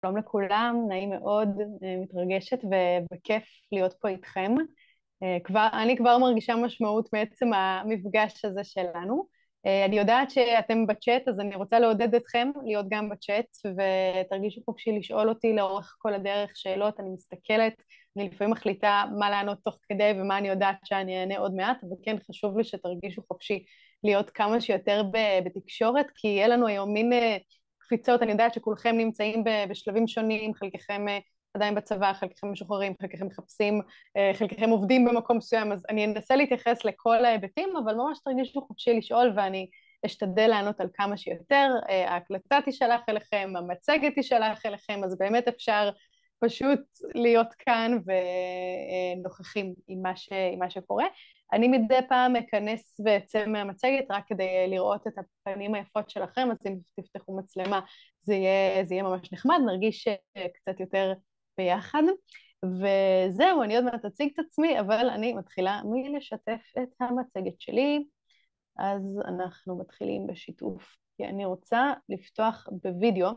שלום לכולם, נעים מאוד, מתרגשת וכיף להיות פה איתכם. אני כבר מרגישה משמעות מעצם המפגש הזה שלנו. אני יודעת שאתם בצ'אט, אז אני רוצה לעודד אתכם להיות גם בצ'אט, ותרגישו חופשי לשאול אותי לאורך כל הדרך שאלות. אני מסתכלת, אני לפעמים מחליטה מה לענות תוך כדי ומה אני יודעת שאני אענה עוד מעט, אבל כן חשוב לי שתרגישו חופשי להיות כמה שיותר בתקשורת, כי יהיה לנו היום מין קפיצות. אני יודעת שכולכם נמצאים בשלבים שונים, חלקכם עדיין בצבא, חלקכם משוחררים, חלקכם מחפשים, חלקכם עובדים במקום מסוים, אז אני אנסה להתייחס לכל ההיבטים, אבל ממש תרגישו חופשי לשאול, ואני אשתדל לענות על כמה שיותר. ההקלטה תישלח אליכם, המצגת תישלח אליכם, אז באמת אפשר פשוט להיות כאן ונוכחים עם מה שקורה. אני מדי פעם אכנס ואצא מהמצגת רק כדי לראות את הפנים היפות שלכם, אז אם תפתחו מצלמה זה יהיה ממש נחמד, נרגיש קצת יותר ביחד. וזהו, אני עוד מעט אציג את עצמי, אבל אני מתחילה מלשתף את המצגת שלי. אז אנחנו מתחילים בשיתוף, כי אני רוצה לפתוח בווידאו,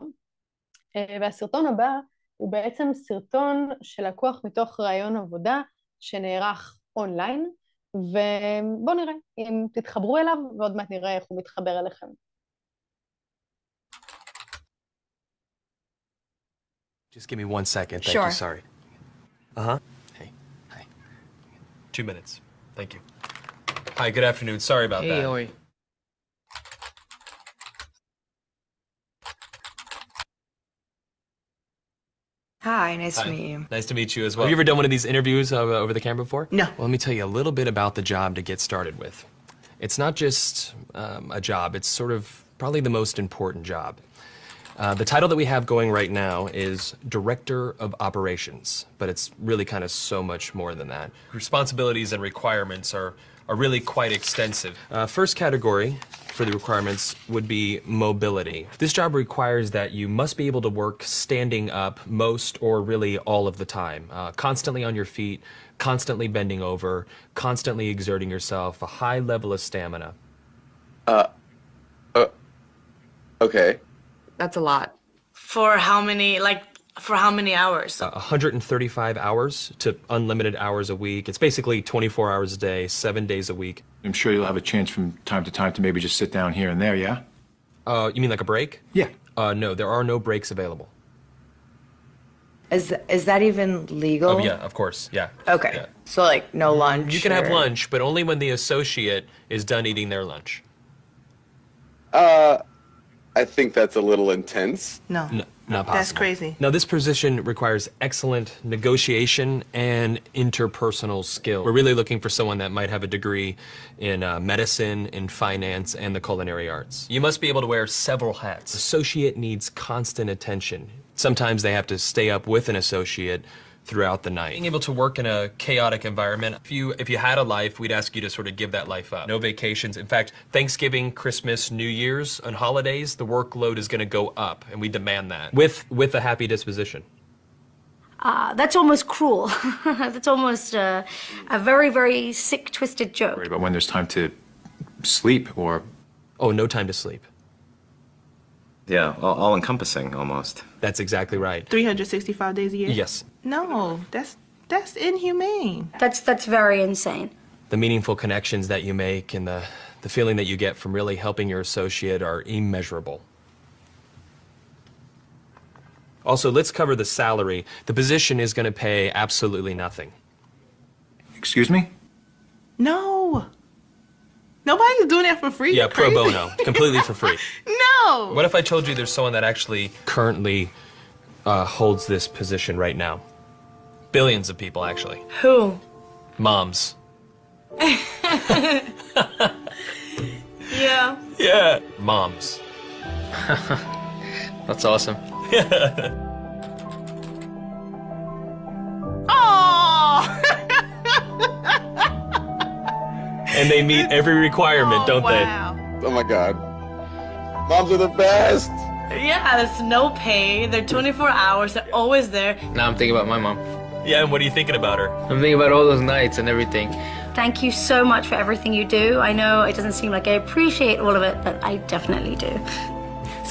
והסרטון הבא הוא בעצם סרטון שלקוח מתוך ראיון עבודה שנערך אונליין, ובואו נראה אם תתחברו אליו, ועוד מעט נראה איך הוא מתחבר אליכם. Just give me 1 second. Thank you. Sorry. Uh-huh. Hey. Hi. 2 minutes. Thank you. Hi, good afternoon. Sorry about that. Oi. Hi, nice Hi. to meet you. Nice to meet you as well. Have you ever done one of these interviews over the camera before? No. Well, let me tell you a little bit about the job to get started with. It's not just a job. It's sort of probably the most important job. The title that we have going right now is Director of Operations, but it's really kind of so much more than that. Responsibilities and requirements are really quite extensive. First category for the requirements would be mobility. This job requires that you must be able to work standing up most or really all of the time, constantly on your feet, constantly bending over, constantly exerting yourself, a high level of stamina. Okay. That's a lot. For how many hours? 135 hours to unlimited hours a week. It's basically 24 hours a day, 7 days a week. I'm sure you'll have a chance from time to time to maybe just sit down here and there, yeah? You mean like a break? Yeah. No, there are no breaks available. Is that even legal? Oh, yeah, of course, yeah. Okay. Yeah. So like no lunch. You can have or- lunch, but only when the associate is done eating their lunch. I think that's a little intense. No. No, not possible. That's crazy. Now, this position requires excellent negotiation and interpersonal skill. We're really looking for someone that might have a degree in medicine, in finance, and the culinary arts. You must be able to wear several hats. Associate needs constant attention. Sometimes they have to stay up with an associate throughout the night. Being able to work in a chaotic environment, if you had a life, we'd ask you to sort of give that life up. No vacations. In fact, Thanksgiving, Christmas, New Year's, and holidays, the workload is going to go up, and we demand that with a happy disposition. That's almost cruel. That's almost a very, very sick, twisted joke. Worry about when there's time to sleep or... Oh, no time to sleep. Yeah, all-encompassing almost. That's exactly right. 365 days a year? Yes. No, that's inhumane. That's very insane. The meaningful connections that you make and the feeling that you get from really helping your associate are immeasurable. Also, let's cover the salary. The position is going to pay absolutely nothing. Excuse me? No. Nobody's doing that for free. Yeah, You're pro crazy. bono, completely for free. No. What if I told you there's someone that actually currently holds this position right now? Billions of people, actually. Who? Moms. Yeah. Yeah. Moms. That's awesome. Oh. And they meet every requirement, don't wow. Oh my God. Moms are the best. Yeah, there's no pay. They're 24 hours. They're always there. Now I'm thinking about my mom. they? Yeah, and what are you thinking about her? I'm thinking about all those nights and everything. Thank you so much for everything you do. I know it doesn't seem like I appreciate all of it, but I definitely do.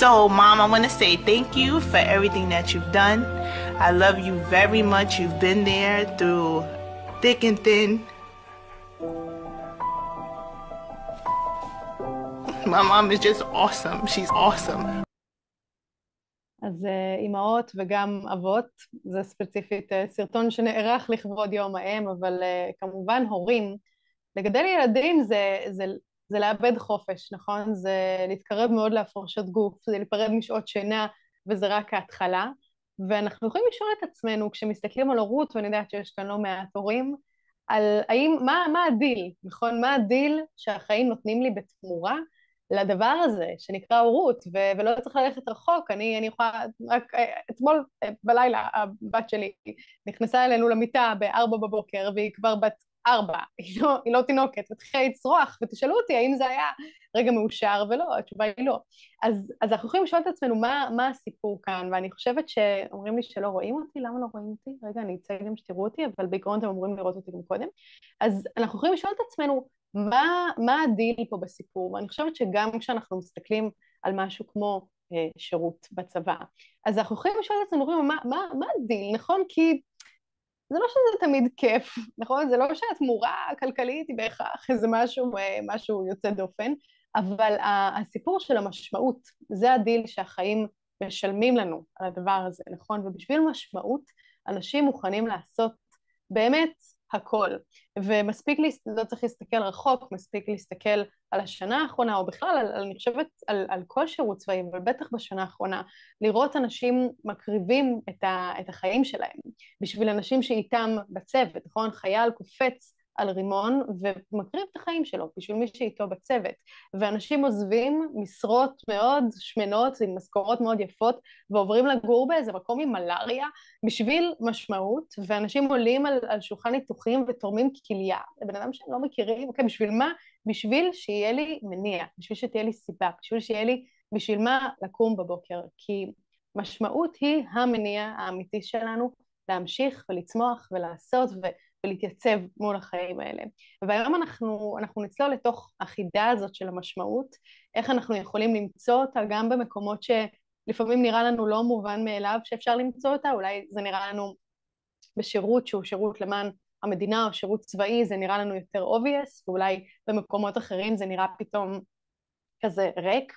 So, Mom, I want to say thank you for everything that you've done. I love you very much. You've been there through thick and thin. My mom is just awesome. She's awesome. אז אימהות וגם אבות, זה ספציפית סרטון שנערך לכבוד יום האם, אבל כמובן הורים, לגדל ילדים זה לאבד חופש, נכון? זה להתקרב מאוד להפרשות גוף, זה להיפרד משעות שינה, וזה רק ההתחלה. ואנחנו יכולים לשאול את עצמנו, כשמסתכלים על הורות, ואני יודעת שיש כאן לא מעט הורים, על מה הדיל, נכון? מה הדיל שהחיים נותנים לי בתמורה לדבר הזה, שנקרא הורות, ולא צריך ללכת רחוק. אני יכולה, רק אתמול בלילה הבת שלי נכנסה אלינו למיטה ב-4 בבוקר, והיא כבר בת 4, היא לא תינוקת, ותתחילה לצרוח, ותשאלו אותי האם זה היה רגע מאושר, ולא, התשובה היא לא. אז אנחנו יכולים לשאול את עצמנו מה הסיפור כאן, ואני חושבת שאומרים לי שלא רואים אותי, למה לא רואים אותי? רגע, אני אצא גם שתראו אותי, אבל בעיקרון אתם אמורים לראות אותי גם קודם. אז אנחנו יכולים לשאול את עצמנו, מה הדיל פה בסיפור? ואני חושבת שגם כשאנחנו מסתכלים על משהו כמו שירות בצבא, אז אנחנו יכולים לשאול את עצמנו, מה הדיל, נכון? כי זה לא שזה תמיד כיף, נכון? זה לא שהתמורה הכלכלית היא בהכרח איזה משהו יוצא דופן, אבל הסיפור של המשמעות, זה הדיל שהחיים משלמים לנו על הדבר הזה, נכון? ובשביל משמעות, אנשים מוכנים לעשות באמת הכל. ומספיק לא צריך להסתכל רחוק, מספיק להסתכל על השנה האחרונה, או בכלל, אני חושבת על כל שירות צבאי, אבל בטח בשנה האחרונה, לראות אנשים מקריבים את החיים שלהם, בשביל אנשים שאיתם בצוות, נכון? חייל קופץ על רימון ומקריב את החיים שלו, בשביל מי שאיתו בצוות. ואנשים עוזבים משרות מאוד שמנות, עם משכורות מאוד יפות, ועוברים לגור באיזה מקום עם מלאריה, בשביל משמעות, ואנשים עולים על שולחן ניתוחים ותורמים כליה, לבן אדם שהם לא מכירים, אוקיי, בשביל מה? בשביל שיהיה לי מניע, בשביל שתהיה לי סיבה, בשביל מה לקום בבוקר, כי משמעות היא המניע האמיתי שלנו, להמשיך ולצמוח ולעשות ולהתייצב מול החיים האלה. והיום אנחנו נצלול לתוך החידה הזאת של המשמעות, איך אנחנו יכולים למצוא אותה גם במקומות שלפעמים נראה לנו לא מובן מאליו שאפשר למצוא אותה, אולי זה נראה לנו בשירות שהוא שירות למען המדינה או שירות צבאי, זה נראה לנו יותר obvious, ואולי במקומות אחרים זה נראה פתאום כזה ריק,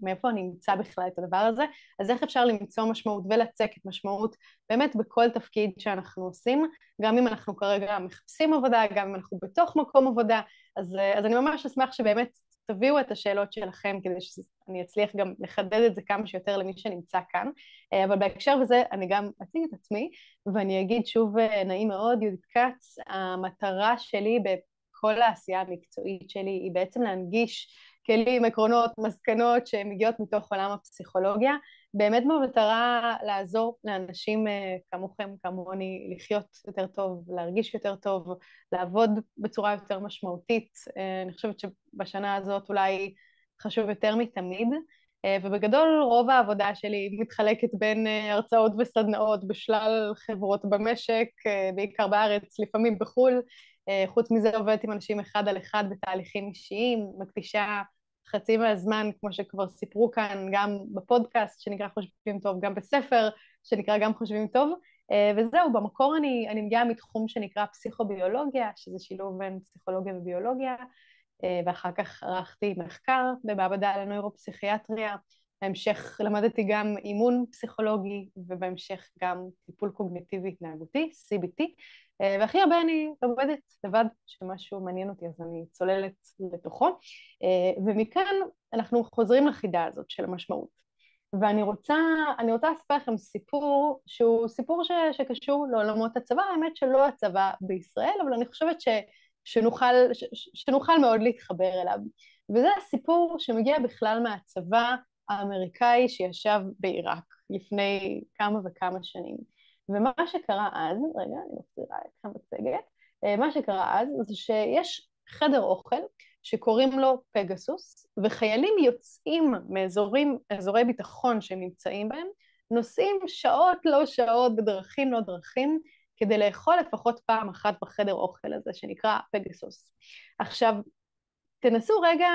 מאיפה אני אמצא בכלל את הדבר הזה, אז איך אפשר למצוא משמעות ולצקת משמעות באמת בכל תפקיד שאנחנו עושים, גם אם אנחנו כרגע מחפשים עבודה, גם אם אנחנו בתוך מקום עבודה, אז אני ממש אשמח שבאמת תביאו את השאלות שלכם, כדי שאני אצליח גם לחדד את זה כמה שיותר למי שנמצא כאן, אבל בהקשר בזה אני גם אציג את עצמי, ואני אגיד שוב נעים מאוד, יהודית כץ, המטרה שלי בכל העשייה המקצועית שלי היא בעצם להנגיש כלים, עקרונות, מסקנות שמגיעות מתוך עולם הפסיכולוגיה, באמת במטרה לעזור לאנשים כמוכם, כמוני, לחיות יותר טוב, להרגיש יותר טוב, לעבוד בצורה יותר משמעותית. אני חושבת שבשנה הזאת אולי חשוב יותר מתמיד, ובגדול רוב העבודה שלי מתחלקת בין הרצאות וסדנאות בשלל חברות במשק, בעיקר בארץ, לפעמים בחו"ל. חוץ מזה עובדת עם אנשים אחד על אחד בתהליכים אישיים, מקדישה חצי מהזמן, כמו שכבר סיפרו כאן, גם בפודקאסט שנקרא חושבים טוב, גם בספר שנקרא גם חושבים טוב, וזהו, במקור אני מגיעה מתחום שנקרא פסיכוביולוגיה, שזה שילוב בין פסיכולוגיה וביולוגיה, ואחר כך ערכתי מחקר במעבדה לנוירופסיכיאטריה, בהמשך למדתי גם אימון פסיכולוגי, ובהמשך גם טיפול קוגניטיבי התנהגותי, CBT, והכי הרבה אני לומדת לבד שמשהו מעניין אותי, אז אני צוללת לתוכו, ומכאן אנחנו חוזרים לחידה הזאת של המשמעות. ואני רוצה לספר לכם סיפור שהוא סיפור שקשור לעולמות הצבא, האמת שלא הצבא בישראל, אבל אני חושבת שנוכל מאוד להתחבר אליו. וזה הסיפור שמגיע בכלל מהצבא האמריקאי שישב בעיראק לפני כמה וכמה שנים. ומה שקרה אז, רגע, אני מחזירה אתכם בצגת, מה שקרה אז זה שיש חדר אוכל שקוראים לו פגסוס, וחיילים יוצאים מאזורי ביטחון שהם נמצאים בהם, נוסעים שעות לא שעות בדרכים לא דרכים, כדי לאכול לפחות פעם אחת בחדר אוכל הזה שנקרא פגסוס. עכשיו, תנסו רגע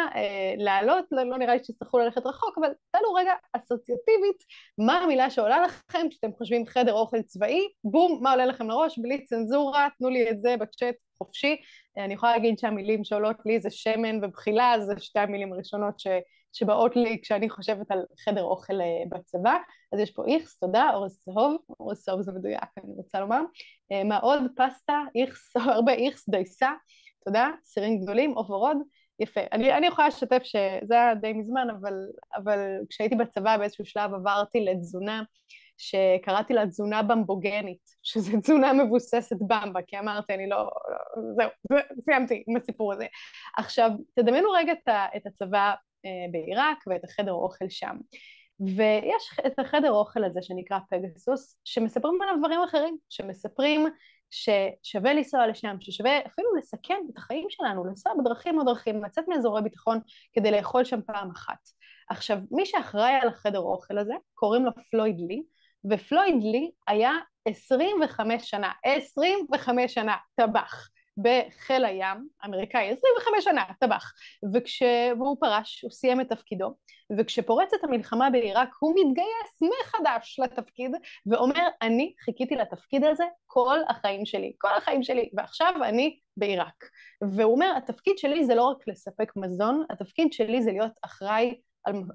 לעלות, לא נראה לי שתצטרכו ללכת רחוק, אבל תעלו רגע אסוציאטיבית, מה המילה שעולה לכם כשאתם חושבים חדר אוכל צבאי, בום, מה עולה לכם לראש, בלי צנזורה, תנו לי את זה בצ'אט חופשי. אני יכולה להגיד שהמילים שעולות לי זה שמן ובחילה, זה שתי המילים הראשונות שבאות לי כשאני חושבת על חדר אוכל בצבא. אז יש פה איכס, תודה, אורז צהוב, אורז צהוב זה מדויק, אני רוצה לומר. מה עוד? פסטה, איכס, הרבה איכס, דייסה, תודה, סירים גדולים, עוף ורוד, יפה. אני יכולה לשתף שזה היה די מזמן, אבל כשהייתי בצבא באיזשהו שלב עברתי לתזונה, שקראתי לה תזונה במבוגנית, שזו תזונה מבוססת במבה, כי אמרתי, אני לא, זהו, סיימתי עם הסיפור הזה. עכשיו, תדמיינו רגע את הצבא בעיראק ואת החדר האוכל שם. ויש את החדר האוכל הזה שנקרא פגסוס, שמספרים עליו דברים אחרים, שמספרים ששווה לנסוע לשם, ששווה אפילו לסכן את החיים שלנו, לנסוע בדרכים או דרכים, לצאת מאזורי ביטחון כדי לאכול שם פעם אחת. עכשיו, מי שאחראי על החדר האוכל הזה, קוראים לו פלויד לי, ופלויד לי היה 25 שנה טבח בחיל הים, אמריקאי, 25 שנה טבח, והוא פרש, הוא סיים את תפקידו, וכשפורצת המלחמה בעיראק הוא מתגייס מחדש לתפקיד, ואומר, אני חיכיתי לתפקיד הזה כל החיים שלי, ועכשיו אני בעיראק. והוא אומר, התפקיד שלי זה לא רק לספק מזון, התפקיד שלי זה להיות אחראי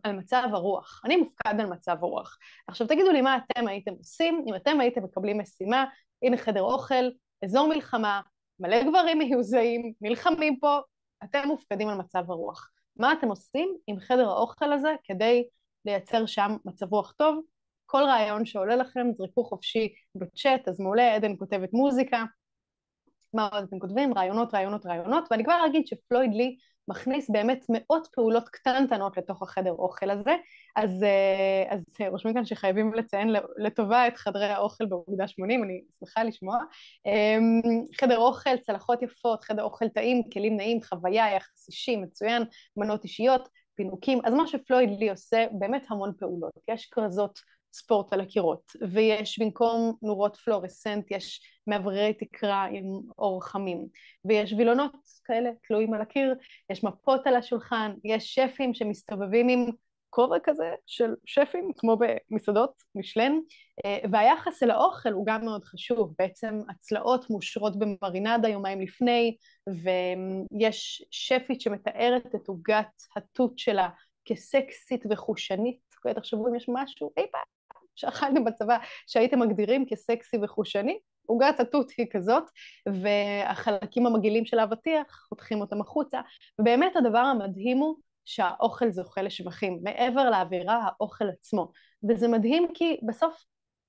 על מצב הרוח. אני מופקד על מצב הרוח. עכשיו תגידו לי מה אתם הייתם עושים, אם אתם הייתם מקבלים משימה, הנה חדר אוכל, אזור מלחמה, מלא גברים מיוזעים, נלחמים פה, אתם מופקדים על מצב הרוח. מה אתם עושים עם חדר האוכל הזה כדי לייצר שם מצב רוח טוב? כל רעיון שעולה לכם, זרקו חופשי בצ'אט, אז מעולה, עדן כותבת מוזיקה. מה עוד אתם כותבים? רעיונות, ואני כבר אגיד שפלויד לי מכניס באמת מאות פעולות קטנטנות לתוך החדר אוכל הזה, אז רושמים כאן שחייבים לציין לטובה את חדרי האוכל באוגדה 80, אני שמחה לשמוע. חדר אוכל, צלחות יפות, חדר אוכל טעים, כלים נעים, חוויה, יחס אישי, מצוין, מנות אישיות, פינוקים, אז מה שפלויד לי עושה באמת המון פעולות, יש כרזות ספורט על הקירות, ויש במקום נורות פלורסנט, יש מאווררי תקרה עם אור חמים, ויש וילונות כאלה תלויים על הקיר, יש מפות על השולחן, יש שפים שמסתובבים עם כובע כזה של שפים, כמו במסעדות משלן, והיחס אל האוכל הוא גם מאוד חשוב, בעצם הצלעות מושרות במרינדה יומיים לפני, ויש שפית שמתארת את עוגת התות שלה כסקסית וחושנית, תחשבו אם יש משהו אי פעם שאכלתם בצבא שהייתם מגדירים כסקסי וחושני, עוגת התות היא כזאת, והחלקים המגעילים של האבטיח, חותכים אותם החוצה, ובאמת הדבר המדהים הוא שהאוכל זוכה לשבחים, מעבר לאווירה האוכל עצמו, וזה מדהים כי בסוף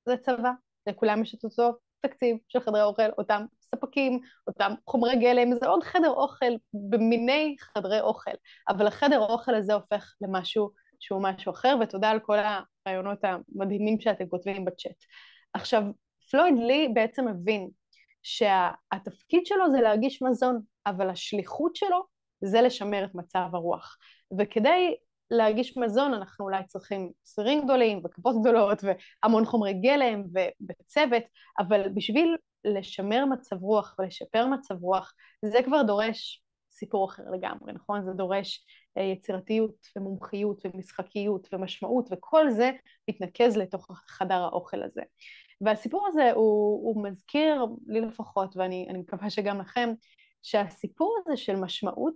זה צבא, לכולם יש את אותו תקציב של חדרי אוכל, אותם ספקים, אותם חומרי גלם, זה עוד חדר אוכל במיני חדרי אוכל, אבל החדר האוכל הזה הופך למשהו שהוא משהו אחר, ותודה על כל הרעיונות המדהימים שאתם כותבים בצ'אט. עכשיו, פלויד לי בעצם מבין שהתפקיד שלו זה להגיש מזון, אבל השליחות שלו זה לשמר את מצב הרוח. וכדי להגיש מזון אנחנו אולי צריכים סירים גדולים וכפות גדולות והמון חומרי גלם ובצוות, אבל בשביל לשמר מצב רוח ולשפר מצב רוח, זה כבר דורש סיפור אחר לגמרי, נכון? זה דורש יצירתיות ומומחיות ומשחקיות ומשמעות, וכל זה מתנקז לתוך חדר האוכל הזה. והסיפור הזה הוא מזכיר לי לפחות, ואני מקווה שגם לכם, שהסיפור הזה של משמעות,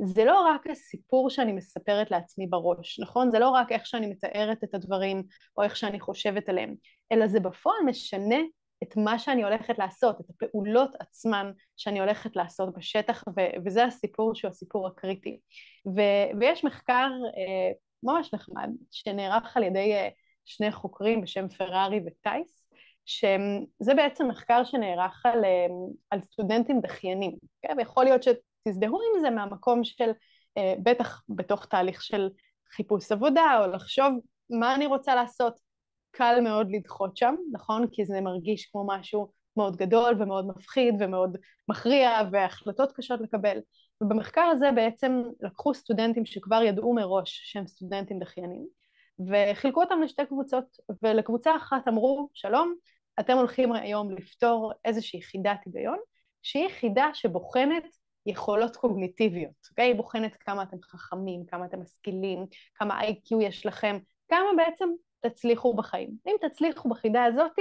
זה לא רק הסיפור שאני מספרת לעצמי בראש, נכון? זה לא רק איך שאני מתארת את הדברים, או איך שאני חושבת עליהם, אלא זה בפועל משנה את מה שאני הולכת לעשות, את הפעולות עצמן שאני הולכת לעשות בשטח, וזה הסיפור שהוא הסיפור הקריטי. ויש מחקר ממש נחמד, שנערך על ידי שני חוקרים בשם פרארי וטייס, שזה בעצם מחקר שנערך על סטודנטים דחיינים, okay? ויכול להיות שתזדהו עם זה מהמקום של, בטח בתוך תהליך של חיפוש עבודה, או לחשוב מה אני רוצה לעשות, קל מאוד לדחות שם, נכון? כי זה מרגיש כמו משהו מאוד גדול ומאוד מפחיד ומאוד מכריע והחלטות קשות לקבל. ובמחקר הזה בעצם לקחו סטודנטים שכבר ידעו מראש שהם סטודנטים דחיינים, וחילקו אותם לשתי קבוצות, ולקבוצה אחת אמרו, שלום, אתם הולכים היום לפתור איזושהי חידת היגיון, שהיא חידה שבוחנת יכולות קוגניטיביות, אוקיי? היא בוחנת כמה אתם חכמים, כמה אתם משכילים, כמה IQ יש לכם, כמה בעצם תצליחו בחיים. אם תצליחו בחידה הזאת,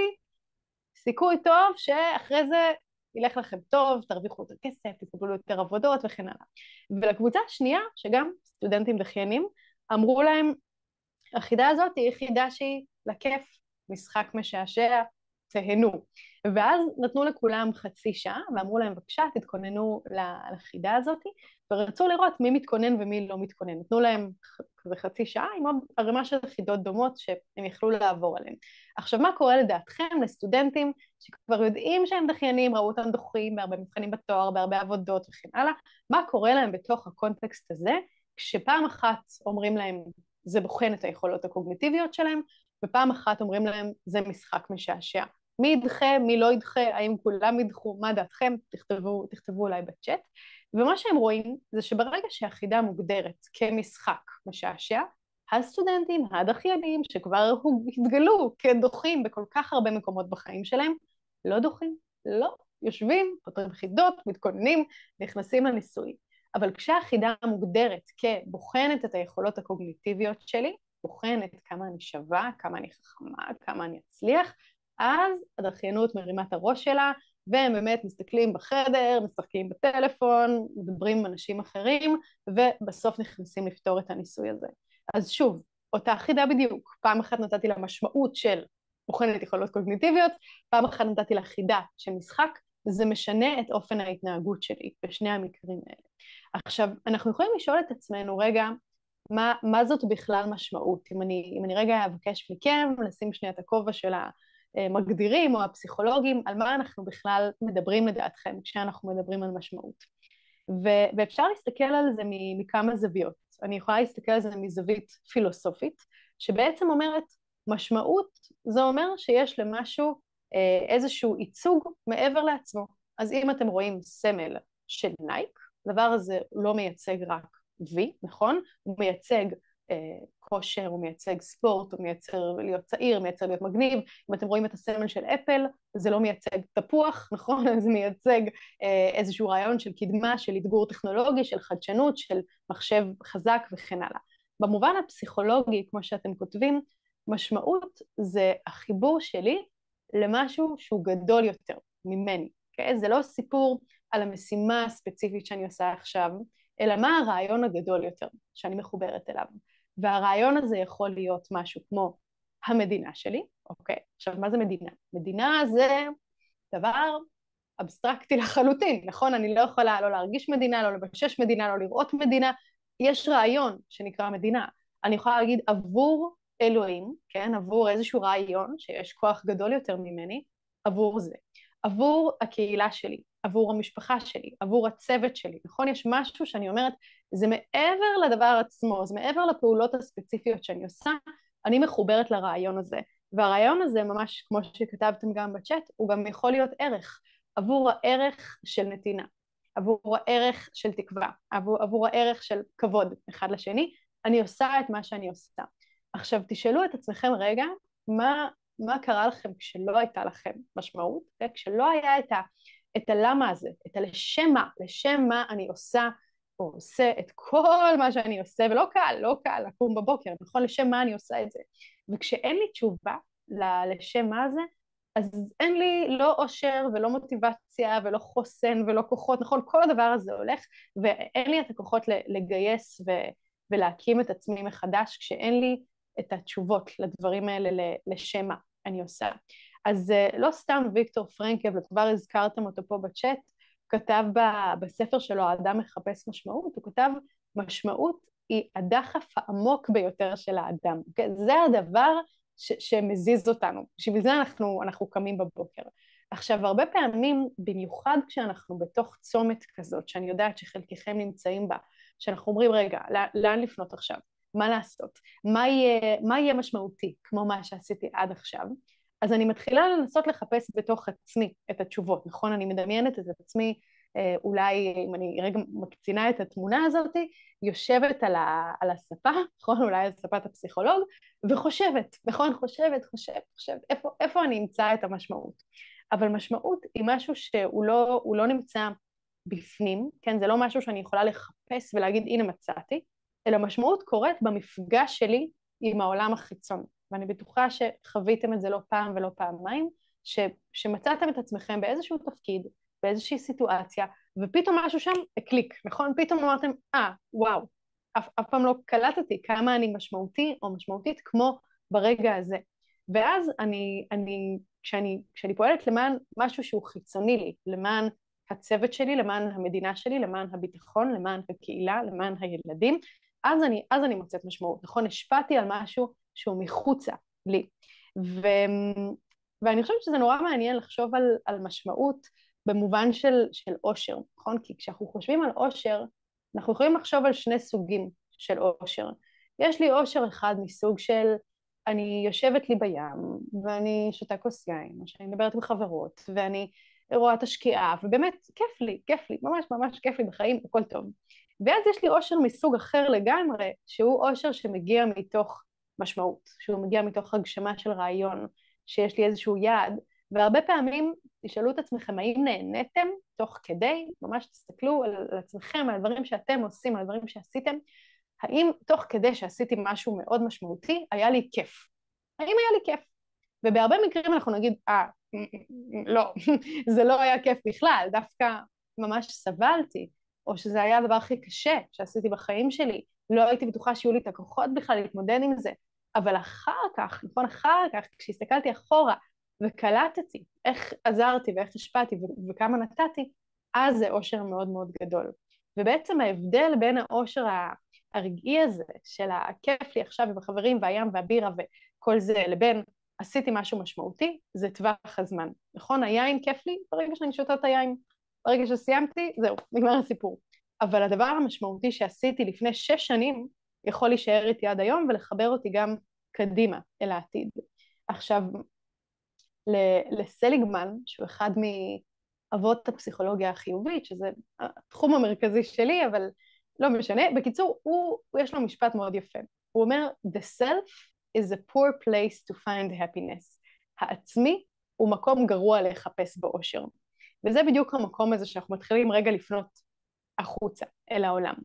סיכוי טוב שאחרי זה ילך לכם טוב, תרוויחו יותר כסף, תקבלו יותר עבודות וכן הלאה. ולקבוצה השנייה, שגם סטודנטים דחיינים, אמרו להם, החידה הזאת היא חידה שהיא לכיף, משחק משעשע, תהנו. ואז נתנו לכולם חצי שעה, ואמרו להם, בבקשה, תתכוננו לחידה הזאת, ורצו לראות מי מתכונן ומי לא מתכונן. נתנו להם כזה חצי שעה, עם עוד ערימה של חידות דומות שהם יכלו לעבור עליהן. עכשיו, מה קורה לדעתכם לסטודנטים שכבר יודעים שהם דחיינים, ראו אותם דוחים בהרבה מבחנים בתואר, בהרבה עבודות וכן הלאה, מה קורה להם בתוך הקונטקסט הזה, כשפעם אחת אומרים להם, זה בוחן את היכולות הקוגניטיביות שלהם, ופעם אחת אומרים להם, זה משחק משעשע. מי ידחה, מי לא ידחה, האם כולם ידחו, מה דעתכם, תכתבו אולי בצ'אט. ומה שהם רואים זה שברגע שהחידה מוגדרת כמשחק משעשע, הסטודנטים הדחיינים שכבר התגלו כדוחים בכל כך הרבה מקומות בחיים שלהם, לא דוחים, לא, יושבים, פותרים חידות, מתכוננים, נכנסים לניסוי. אבל כשהחידה מוגדרת כבוחנת את היכולות הקוגניטיביות שלי, בוחנת כמה אני שווה, כמה אני חכמה, כמה אני אצליח, אז הדחיינות מרימה את הראש שלה, והם באמת מסתכלים בחדר, משחקים בטלפון, מדברים עם אנשים אחרים, ובסוף נכנסים לפתור את הניסוי הזה. אז שוב, אותה חידה בדיוק, פעם אחת נתתי לה משמעות של בוחנת יכולות קוגניטיביות, פעם אחת נתתי לה חידה של משחק, זה משנה את אופן ההתנהגות שלי בשני המקרים האלה. עכשיו, אנחנו יכולים לשאול את עצמנו רגע, מה זאת בכלל משמעות? אם אני רגע אבקש מכם לשים שנייה את הכובע של המגדירים או הפסיכולוגים, על מה אנחנו בכלל מדברים לדעתכם כשאנחנו מדברים על משמעות. ואפשר להסתכל על זה מכמה זוויות. אני יכולה להסתכל על זה מזווית פילוסופית, שבעצם אומרת, משמעות זה אומר שיש למשהו איזשהו ייצוג מעבר לעצמו. אז אם אתם רואים סמל של נייק, הדבר הזה לא מייצג רק וי, נכון? הוא מייצג כושר, הוא מייצג ספורט, הוא מייצר להיות צעיר, מייצר להיות מגניב. אם אתם רואים את הסמל של אפל, זה לא מייצג תפוח, נכון? זה מייצג איזשהו רעיון של קדמה, של אתגור טכנולוגי, של חדשנות, של מחשב חזק וכן הלאה. במובן הפסיכולוגי, כמו שאתם כותבים, משמעות זה החיבור שלי למשהו שהוא גדול יותר ממני. Okay? זה לא סיפור על המשימה הספציפית שאני עושה עכשיו, אלא מה הרעיון הגדול יותר שאני מחוברת אליו. והרעיון הזה יכול להיות משהו כמו המדינה שלי, אוקיי? עכשיו, מה זה מדינה? מדינה זה דבר אבסטרקטי לחלוטין, נכון? אני לא יכולה לא להרגיש מדינה, לא לבשש מדינה, לא לראות מדינה. יש רעיון שנקרא מדינה. אני יכולה להגיד עבור אלוהים, כן? עבור איזשהו רעיון שיש כוח גדול יותר ממני, עבור זה. עבור הקהילה שלי, עבור המשפחה שלי, עבור הצוות שלי, נכון? יש משהו שאני אומרת, זה מעבר לדבר עצמו, זה מעבר לפעולות הספציפיות שאני עושה, אני מחוברת לרעיון הזה. והרעיון הזה, ממש כמו שכתבתם גם בצ'אט, הוא גם יכול להיות ערך, עבור הערך של נתינה, עבור הערך של תקווה, עבור הערך של כבוד אחד לשני, אני עושה את מה שאני עושה. עכשיו, תשאלו את עצמכם רגע, מה קרה לכם כשלא הייתה לכם משמעות, כשלא היה את הלמה הזה, את לשם מה אני עושה, או עושה את כל מה שאני עושה, ולא קל לקום בבוקר, נכון? לשם מה אני עושה את זה. וכשאין לי תשובה לשם מה זה, אז אין לי לא אושר ולא מוטיבציה ולא חוסן ולא כוחות, נכון? כל הדבר הזה הולך, ואין לי את הכוחות לגייס ולהקים את עצמי מחדש, כשאין לי את התשובות לדברים האלה לשם מה אני עושה. אז לא סתם ויקטור פרנקל, וכבר הזכרתם אותו פה בצ'אט, כתב בספר שלו, האדם מחפש משמעות, הוא כתב, משמעות היא הדחף העמוק ביותר של האדם. זה הדבר שמזיז אותנו, בשביל זה אנחנו קמים בבוקר. עכשיו, הרבה פעמים, במיוחד כשאנחנו בתוך צומת כזאת, שאני יודעת שחלקכם נמצאים בה, שאנחנו אומרים, רגע, לאן לפנות עכשיו? מה לעשות? מה יהיה משמעותי, כמו מה שעשיתי עד עכשיו? אז אני מתחילה לנסות לחפש בתוך עצמי את התשובות, נכון? אני מדמיינת את עצמי, אולי אם אני רגע מקצינה את התמונה הזאת, יושבת על הספה, נכון? אולי על ספת הפסיכולוג, וחושבת, נכון? חושבת, איפה אני אמצא את המשמעות? אבל משמעות היא משהו שהוא לא נמצא בפנים, כן? זה לא משהו שאני יכולה לחפש ולהגיד, הנה מצאתי, אלא משמעות קורית במפגש שלי עם העולם החיצון. ואני בטוחה שחוויתם את זה לא פעם ולא פעמיים, שמצאתם את עצמכם באיזשהו תפקיד, באיזושהי סיטואציה, ופתאום משהו שם הקליק, נכון? פתאום אמרתם, וואו, אף פעם לא קלטתי כמה אני משמעותי או משמעותית כמו ברגע הזה. ואז כשאני פועלת למען משהו שהוא חיצוני לי, למען הצוות שלי, למען המדינה שלי, למען הביטחון, למען הקהילה, למען הילדים, אז אני מוצאת משמעות, נכון? השפעתי על משהו שהוא מחוצה לי. ואני חושבת שזה נורא מעניין לחשוב על משמעות במובן של אושר, נכון? כי כשאנחנו חושבים על אושר, אנחנו יכולים לחשוב על שני סוגים של אושר. יש לי אושר אחד מסוג של אני יושבת לי בים, ואני שותה כוס יין, או שאני מדברת עם חברות, ואני רואה את השקיעה, ובאמת כיף לי, ממש ממש כיף לי בחיים, הכל טוב. ואז יש לי אושר מסוג אחר לגמרי, שהוא אושר שמגיע מתוך משמעות, שהוא מגיע מתוך הגשמה של רעיון, שיש לי איזשהו יעד, והרבה פעמים תשאלו את עצמכם, האם נהניתם תוך כדי, ממש תסתכלו על עצמכם, על הדברים שאתם עושים, על הדברים שעשיתם, האם תוך כדי שעשיתי משהו מאוד משמעותי, היה לי כיף? האם היה לי כיף? ובהרבה מקרים אנחנו נגיד, לא, זה לא היה כיף בכלל, דווקא ממש סבלתי, או שזה היה הדבר הכי קשה שעשיתי בחיים שלי, לא הייתי בטוחה שיהיו לי את הכוחות בכלל להתמודד עם זה, אבל אחר כך, נכון, אחר כך, כשהסתכלתי אחורה וקלטתי איך עזרתי ואיך השפעתי וכמה נתתי, אז זה אושר מאוד מאוד גדול. ובעצם ההבדל בין האושר הרגעי הזה של הכיף לי עכשיו עם החברים והים והבירה וכל זה, לבין עשיתי משהו משמעותי, זה טווח הזמן. נכון? היין כיף לי ברגע שאני שותה את היין. ברגע שסיימתי, זהו, נגמר הסיפור. אבל הדבר המשמעותי שעשיתי לפני 6 שנים, יכול להישאר איתי עד היום ולחבר אותי גם קדימה אל העתיד. עכשיו, לסליגמן, שהוא אחד מאבות הפסיכולוגיה החיובית, שזה התחום המרכזי שלי, אבל לא משנה. בקיצור, יש לו משפט מאוד יפה. הוא אומר, The self is a poor place to find happiness. העצמי הוא מקום גרוע לחפש באושר. וזה בדיוק המקום הזה שאנחנו מתחילים רגע לפנות החוצה אל העולם.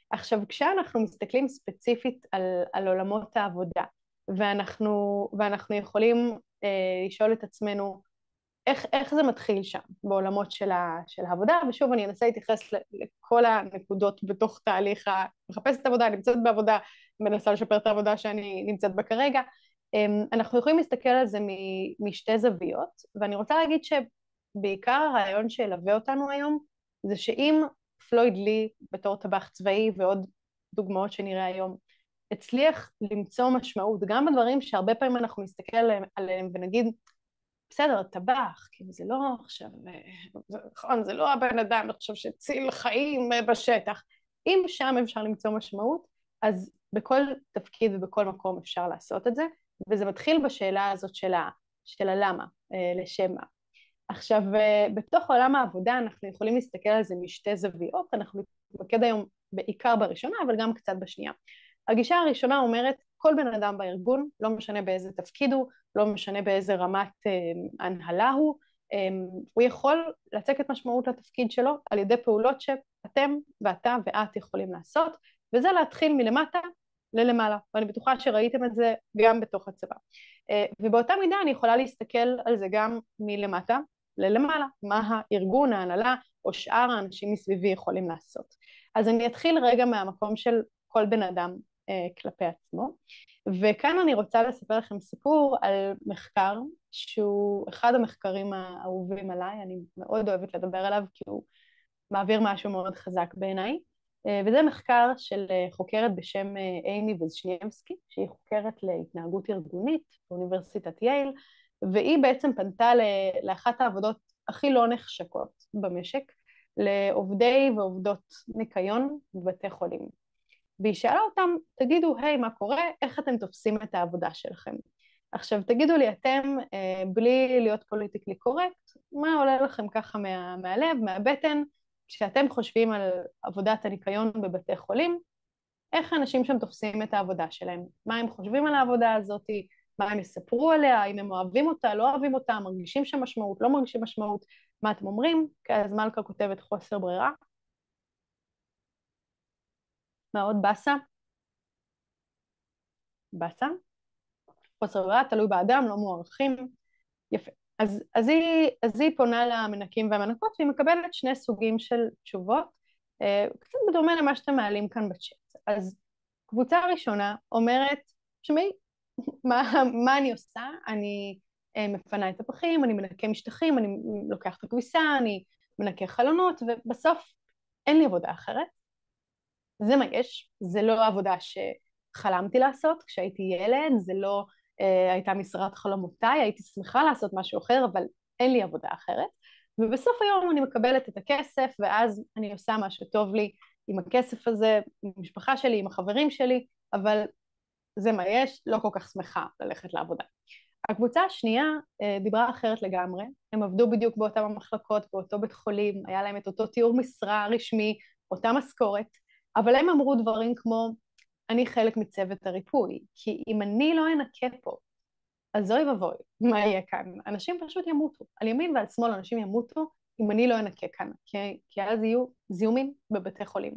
עכשיו, כשאנחנו מסתכלים ספציפית על עולמות העבודה, ואנחנו יכולים לשאול את עצמנו, איך זה מתחיל שם, בעולמות של העבודה, ושוב אני אנסה להתייחס לכל הנקודות בתוך תהליך מחפשת עבודה, נמצאת בעבודה, מנסה לשפר את העבודה שאני נמצאת בה כרגע. אנחנו יכולים להסתכל על זה משתי זוויות, ואני רוצה להגיד שבעיקר הרעיון שילווה אותנו היום, זה שאם פלויד לי בתור טבח צבאי ועוד דוגמאות שנראה היום, הצליח למצוא משמעות, גם בדברים שהרבה פעמים אנחנו נסתכל עליהם ונגיד, בסדר, טבח, כאילו זה לא עכשיו, נכון, זה לא הבן אדם, עכשיו שציל חיים בשטח. אם שם אפשר למצוא משמעות, אז בכל תפקיד ובכל מקום אפשר לעשות את זה, וזה מתחיל בשאלה הזאת של הלמה, לשם מה. עכשיו, בתוך עולם העבודה אנחנו יכולים להסתכל על זה משתי זוויות, אנחנו נתמקד היום בעיקר בראשונה, אבל גם קצת בשנייה. הגישה הראשונה אומרת, כל בן אדם בארגון, לא משנה באיזה תפקיד הוא, לא משנה באיזה רמת הנהלה הוא יכול לצקת משמעות לתפקיד שלו על ידי פעולות שאתם ואתה ואת יכולים לעשות, וזה להתחיל מלמטה ללמעלה, ואני בטוחה שראיתם את זה גם בתוך הצבא. ובאותה מידה אני יכולה להסתכל על זה גם מלמטה ללמעלה, מה הארגון, ההנהלה או שאר האנשים מסביבי יכולים לעשות. אז אני אתחיל רגע מהמקום של כל בן אדם כלפי עצמו, וכאן אני רוצה לספר לכם סיפור על מחקר שהוא אחד המחקרים האהובים עליי, אני מאוד אוהבת לדבר עליו כי הוא מעביר משהו מאוד חזק בעיניי, וזה מחקר של חוקרת בשם אימי ויז'ניבסקי, שהיא חוקרת להתנהגות ארגונית באוניברסיטת יייל, והיא בעצם פנתה לאחת העבודות הכי לא נחשקות במשק, לעובדי ועובדות ניקיון בבתי חולים. והיא שאלה אותם, תגידו, היי, מה קורה? איך אתם תופסים את העבודה שלכם? עכשיו, תגידו לי אתם, בלי להיות פוליטיקלי קורקט, מה עולה לכם ככה מהלב, מהבטן, כשאתם חושבים על עבודת הניקיון בבתי חולים, איך האנשים שם תופסים את העבודה שלהם? מה הם חושבים על העבודה הזאת? מה הם יספרו עליה, אם הם אוהבים אותה, לא אוהבים אותה, מרגישים שם משמעות, לא מרגישים משמעות, מה אתם אומרים? אז מלכה כותבת חוסר ברירה. מה עוד? באסה? באסה? חוסר ברירה, תלוי באדם, לא מוערכים. יפה. אז היא פונה למנקים והמנקות, והיא מקבלת שני סוגים של תשובות, קצת בדומה למה שאתם מעלים כאן בצ'אט. אז קבוצה ראשונה אומרת, שמי, מה אני עושה? אני מפנה את הפחים, אני מנקה משטחים, אני לוקח את הכביסה, אני מנקה חלונות, ובסוף אין לי עבודה אחרת. זה מה יש, זה לא העבודה שחלמתי לעשות כשהייתי ילד, זה לא הייתה משרת חלומותיי, הייתי שמחה לעשות משהו אחר, אבל אין לי עבודה אחרת. ובסוף היום אני מקבלת את הכסף, ואז אני עושה מה שטוב לי עם הכסף הזה, עם המשפחה שלי, עם החברים שלי, אבל זה מה יש, לא כל כך שמחה ללכת לעבודה. הקבוצה השנייה דיברה אחרת לגמרי, הם עבדו בדיוק באותם המחלקות, באותו בית חולים, היה להם את אותו תיאור משרה רשמי, אותה משכורת, אבל הם אמרו דברים כמו, אני חלק מצוות הריפוי, כי אם אני לא אנקה פה, אז אוי ובוי, מה יהיה כאן? אנשים פשוט ימותו, על ימין ועל שמאל אנשים ימותו, אם אני לא אנקה כאן, כי אז יהיו זיהומים בבתי חולים.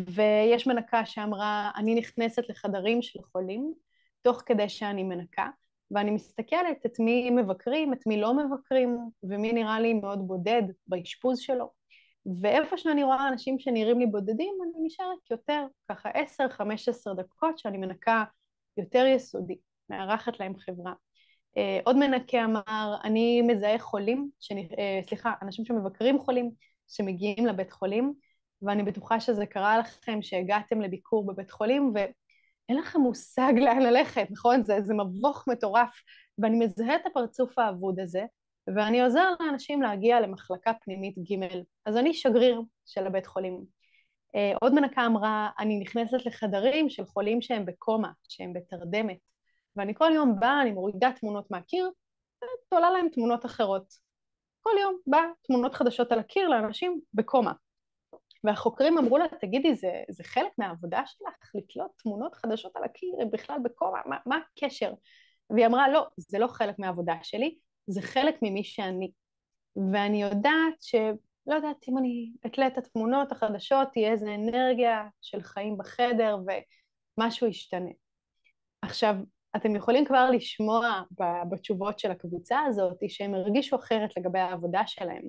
ויש מנקה שאמרה, אני נכנסת לחדרים של חולים, תוך כדי שאני מנקה, ואני מסתכלת את מי מבקרים, את מי לא מבקרים, ומי נראה לי מאוד בודד באשפוז שלו. ואיפה שאני רואה אנשים שנראים לי בודדים, אני נשארת יותר, ככה 10-15 דקות שאני מנקה יותר יסודי, מארחת להם חברה. עוד מנקה אמר, אני מזהה חולים, אנשים שמבקרים חולים, שמגיעים לבית חולים, ואני בטוחה שזה קרה לכם שהגעתם לביקור בבית חולים, ואין לכם מושג לאן ללכת, נכון? זה מבוך מטורף, ואני מזהה את הפרצוף האבוד הזה, ואני עוזר לאנשים להגיע למחלקה פנימית ג', אז אני שגריר של הבית חולים. עוד מנקה אמרה, אני נכנסת לחדרים של חולים שהם בקומה, שהם בתרדמת, ואני כל יום באה, אני מורידה תמונות מהקיר, ותולה להם תמונות אחרות. כל יום באה תמונות חדשות על הקיר לאנשים בקומה. והחוקרים אמרו לה, תגידי, זה חלק מהעבודה שלך, לתלות תמונות חדשות על הקיר, הם בכלל בקומה, מה הקשר? והיא אמרה, לא, זה לא חלק מהעבודה שלי, זה חלק ממי שאני. ואני יודעת לא יודעת אם אני אתלה את התמונות החדשות, תהיה איזו אנרגיה של חיים בחדר ומשהו ישתנה. עכשיו, אתם יכולים כבר לשמוע בתשובות של הקבוצה הזאת, שהם הרגישו אחרת לגבי העבודה שלהם,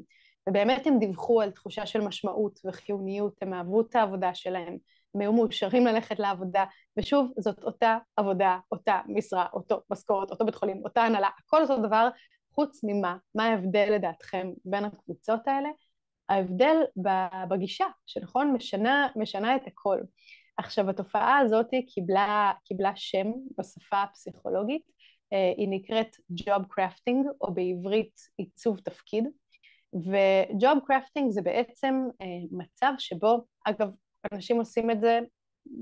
ובאמת הם דיווחו על תחושה של משמעות וחיוניות, הם אהבו את העבודה שלהם, הם היו מאושרים ללכת לעבודה, ושוב, זאת אותה עבודה, אותה משרה, אותו משכורת, אותו בית חולים, אותה הנהלה, הכל אותו דבר, חוץ ממה, מה ההבדל לדעתכם בין הקבוצות האלה? ההבדל בגישה, שנכון, משנה את הכל. עכשיו, התופעה הזאת קיבלה שם בשפה הפסיכולוגית, היא נקראת Job Crafting, או בעברית עיצוב תפקיד, ו-Job Crafting זה בעצם מצב שבו, אגב, אנשים עושים את זה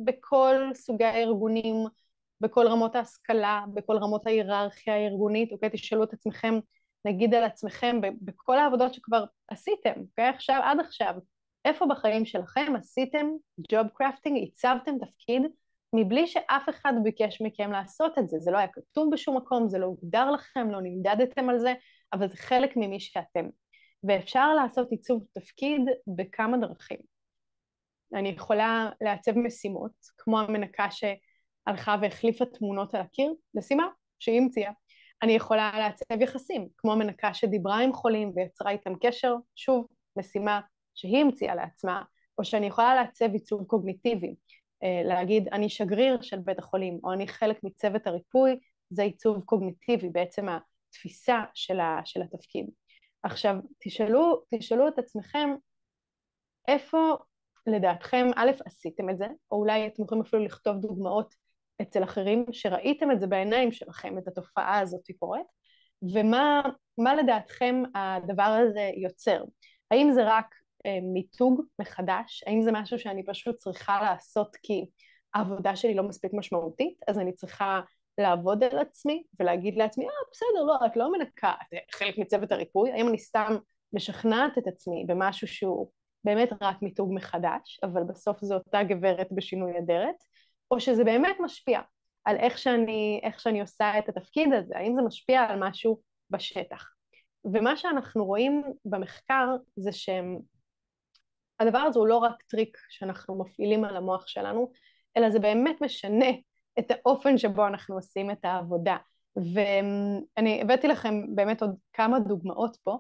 בכל סוגי הארגונים, בכל רמות ההשכלה, בכל רמות ההיררכיה הארגונית, אוקיי, תשאלו את עצמכם, נגיד על עצמכם, בכל העבודות שכבר עשיתם, אוקיי, עד עכשיו, איפה בחיים שלכם עשיתם Job Crafting, הצבתם תפקיד, מבלי שאף אחד ביקש מכם לעשות את זה, זה לא היה כתוב בשום מקום, זה לא הוגדר לכם, לא נמדדתם על זה, אבל זה חלק ממי שאתם. ואפשר לעשות עיצוב תפקיד בכמה דרכים. אני יכולה לעצב משימות, כמו המנקה שהלכה והחליפה תמונות על הקיר, משימה שהיא המציאה. אני יכולה לעצב יחסים, כמו המנקה שדיברה עם חולים ויצרה איתם קשר, שוב, משימה שהיא המציאה לעצמה, או שאני יכולה לעצב עיצוב קוגניטיבי, להגיד אני שגריר של בית החולים, או אני חלק מצוות הריפוי, זה עיצוב קוגניטיבי, בעצם התפיסה של התפקיד. עכשיו, תשאלו את עצמכם, איפה לדעתכם, א', עשיתם את זה, או אולי אתם יכולים אפילו לכתוב דוגמאות אצל אחרים, שראיתם את זה בעיניים שלכם, את התופעה הזאת קורית, ומה לדעתכם הדבר הזה יוצר? האם זה רק מיתוג מחדש? האם זה משהו שאני פשוט צריכה לעשות כי העבודה שלי לא מספיק משמעותית, אז אני צריכה לעבוד על עצמי ולהגיד לעצמי, בסדר, לא, את לא מנקה, את חלק מצוות הריפוי, האם אני סתם משכנעת את עצמי במשהו שהוא באמת רק מיתוג מחדש, אבל בסוף זו אותה גברת בשינוי אדרת, או שזה באמת משפיע. על איך שאני עושה את התפקיד הזה, האם זה משפיע על משהו בשטח. ומה שאנחנו רואים במחקר זה שהדבר הזה הוא לא רק טריק שאנחנו מפעילים על המוח שלנו, אלא זה באמת משנה את האופן שבו אנחנו עושים את העבודה. ואני הבאתי לכם באמת עוד כמה דוגמאות פה,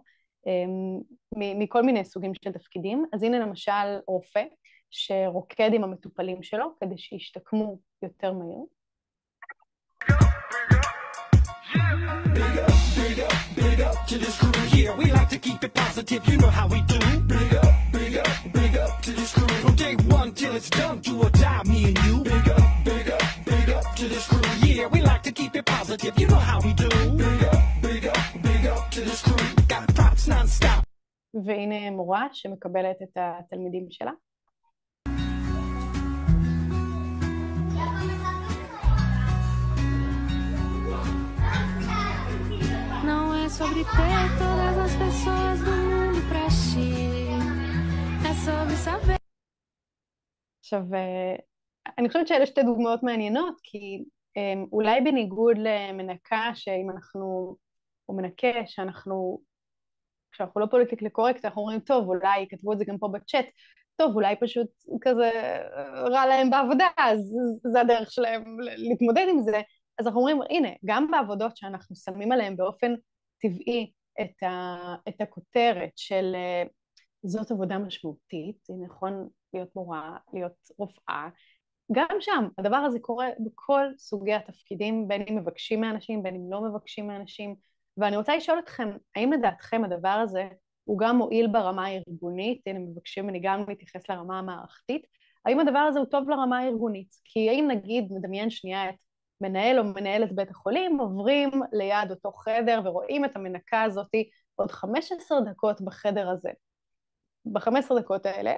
מכל מיני סוגים של תפקידים. אז הנה למשל רופא שרוקד עם המטופלים שלו כדי שישתקמו יותר מהר. Big up to this crew here. We like to keep it positive, you know how we do. Big up to this crew. From day one till it's done, do or die, me and you. Big up to this crew here. We like to keep it positive, you know how we do. Big up to this crew. Got props non-stop. והנה מורה שמקבלת את התלמידים שלה. sobre ter todas as pessoas do mundo pra ti. É sobre saber. עכשיו, אני חושבת שאלה שתי דוגמאות מעניינות, כי אולי בניגוד למנקה שאם אנחנו, או מנקה כשאנחנו לא פוליטיקלי קורקט, אנחנו אומרים, טוב, אולי כתבו את זה גם פה בצ'אט, טוב, אולי פשוט כזה רע להם בעבודה, אז זה הדרך שלהם להתמודד עם זה. אז אנחנו אומרים, הנה, גם בעבודות שאנחנו שמים עליהם באופן טבעי את הכותרת של זאת עבודה משמעותית, זה נכון להיות מורה, להיות רופאה, גם שם הדבר הזה קורה בכל סוגי התפקידים, בין אם מבקשים מאנשים, בין אם לא מבקשים מאנשים, ואני רוצה לשאול אתכם, האם לדעתכם הדבר הזה הוא גם מועיל ברמה הארגונית, הנה מבקשים ממני גם להתייחס לרמה המערכתית, האם הדבר הזה הוא טוב לרמה הארגונית? כי האם נגיד, מדמיין שנייה את מנהל או מנהלת בית החולים, עוברים ליד אותו חדר ורואים את המנקה הזאת עוד 15 דקות בחדר הזה. ב-15 דקות האלה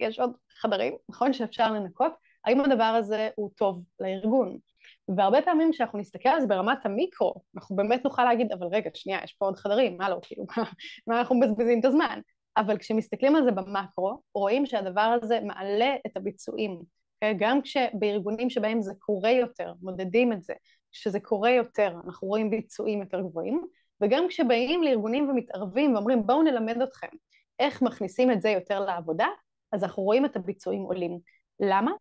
יש עוד חדרים, נכון שאפשר לנקות, האם הדבר הזה הוא טוב לארגון? והרבה פעמים כשאנחנו נסתכל על זה ברמת המיקרו, אנחנו באמת נוכל להגיד, אבל רגע, שנייה, יש פה עוד חדרים, מה לא, כאילו, מה אנחנו מבזבזים את הזמן? אבל כשמסתכלים על זה במקרו, רואים שהדבר הזה מעלה את הביצועים, גם כשבארגונים שבהם זה קורה יותר, מודדים את זה, שזה קורה יותר, אנחנו רואים ביצועים יותר גבוהים, וגם כשבאים לארגונים ומתערבים ואומרים בואו נלמד אתכם איך מכניסים את זה יותר לעבודה, אז אנחנו רואים את הביצועים עולים. למה?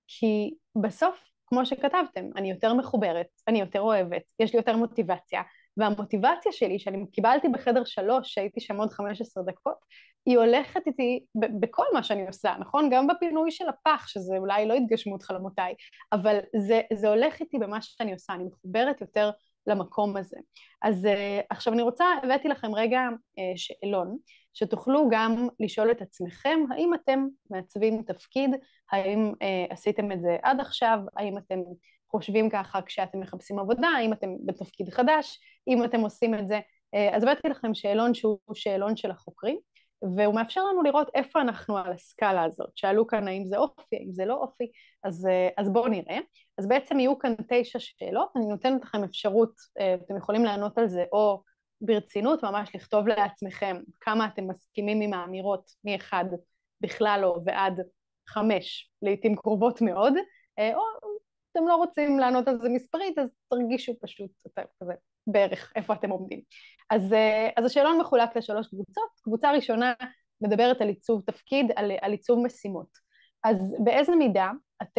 כי בסוף, כמו שכתבתם, אני יותר מחוברת, אני יותר אוהבת, יש לי יותר מוטיבציה, והמוטיבציה שלי, שאני קיבלתי בחדר 3, שהייתי שם עוד 15 דקות, היא הולכת איתי בכל מה שאני עושה, נכון? גם בפינוי של הפח, שזה אולי לא התגשמות חלומותיי, אבל זה הולך איתי במה שאני עושה, אני מחוברת יותר למקום הזה. אז עכשיו אני רוצה, הבאתי לכם רגע שאלון, שתוכלו גם לשאול את עצמכם, האם אתם מעצבים תפקיד, האם עשיתם את זה עד עכשיו, האם אתם חושבים ככה כשאתם מחפשים עבודה, האם אתם בתפקיד חדש, אם אתם עושים את זה. אז הבאתי לכם שאלון שהוא שאלון של החוקרים, והוא מאפשר לנו לראות איפה אנחנו על הסקאלה הזאת. שאלו כאן האם זה אופי, האם זה לא אופי, אז בואו נראה. אז בעצם יהיו כאן 9 שאלות, אני נותנת לכם אפשרות, אתם יכולים לענות על זה או ברצינות, ממש לכתוב לעצמכם כמה אתם מסכימים עם האמירות מ-1 בכלל לא ועד 5, לעתים קרובות מאוד, או אתם לא רוצים לענות על זה מספרית, אז תרגישו פשוט כזה בערך איפה אתם עומדים. אז השאלון מחולק ל3 קבוצות. קבוצה ראשונה מדברת על עיצוב תפקיד, על עיצוב משימות. אז באיזה מידה את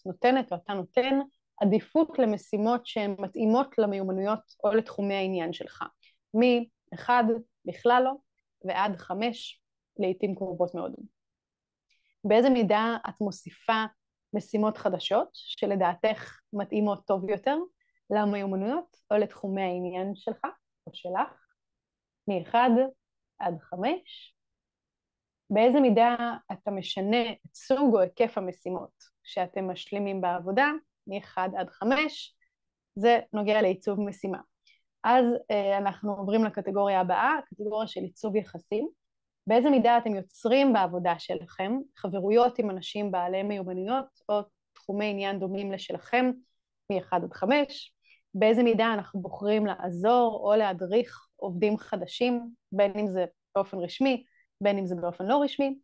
נותנת או אתה נותן עדיפות למשימות שהן מתאימות למיומנויות או לתחומי העניין שלך? מ-1 בכלל לא ועד 5 לעתים קרובות מאוד. באיזה מידה את מוסיפה משימות חדשות שלדעתך מתאימות טוב יותר למיומנויות או לתחומי העניין שלך או שלך? מ-1 עד 5. באיזה מידה אתה משנה את סוג או היקף המשימות שאתם משלימים בעבודה? מ-1 עד 5. זה נוגע לעיצוב משימה. אז אנחנו עוברים לקטגוריה הבאה, קטגוריה של עיצוב יחסים. באיזה מידה אתם יוצרים בעבודה שלכם חברויות עם אנשים בעלי מיומנויות או תחומי עניין דומים לשלכם? מ-1 עד 5. באיזה מידה אנחנו בוחרים לעזור או להדריך עובדים חדשים, בין אם זה באופן רשמי, בין אם זה באופן לא רשמי,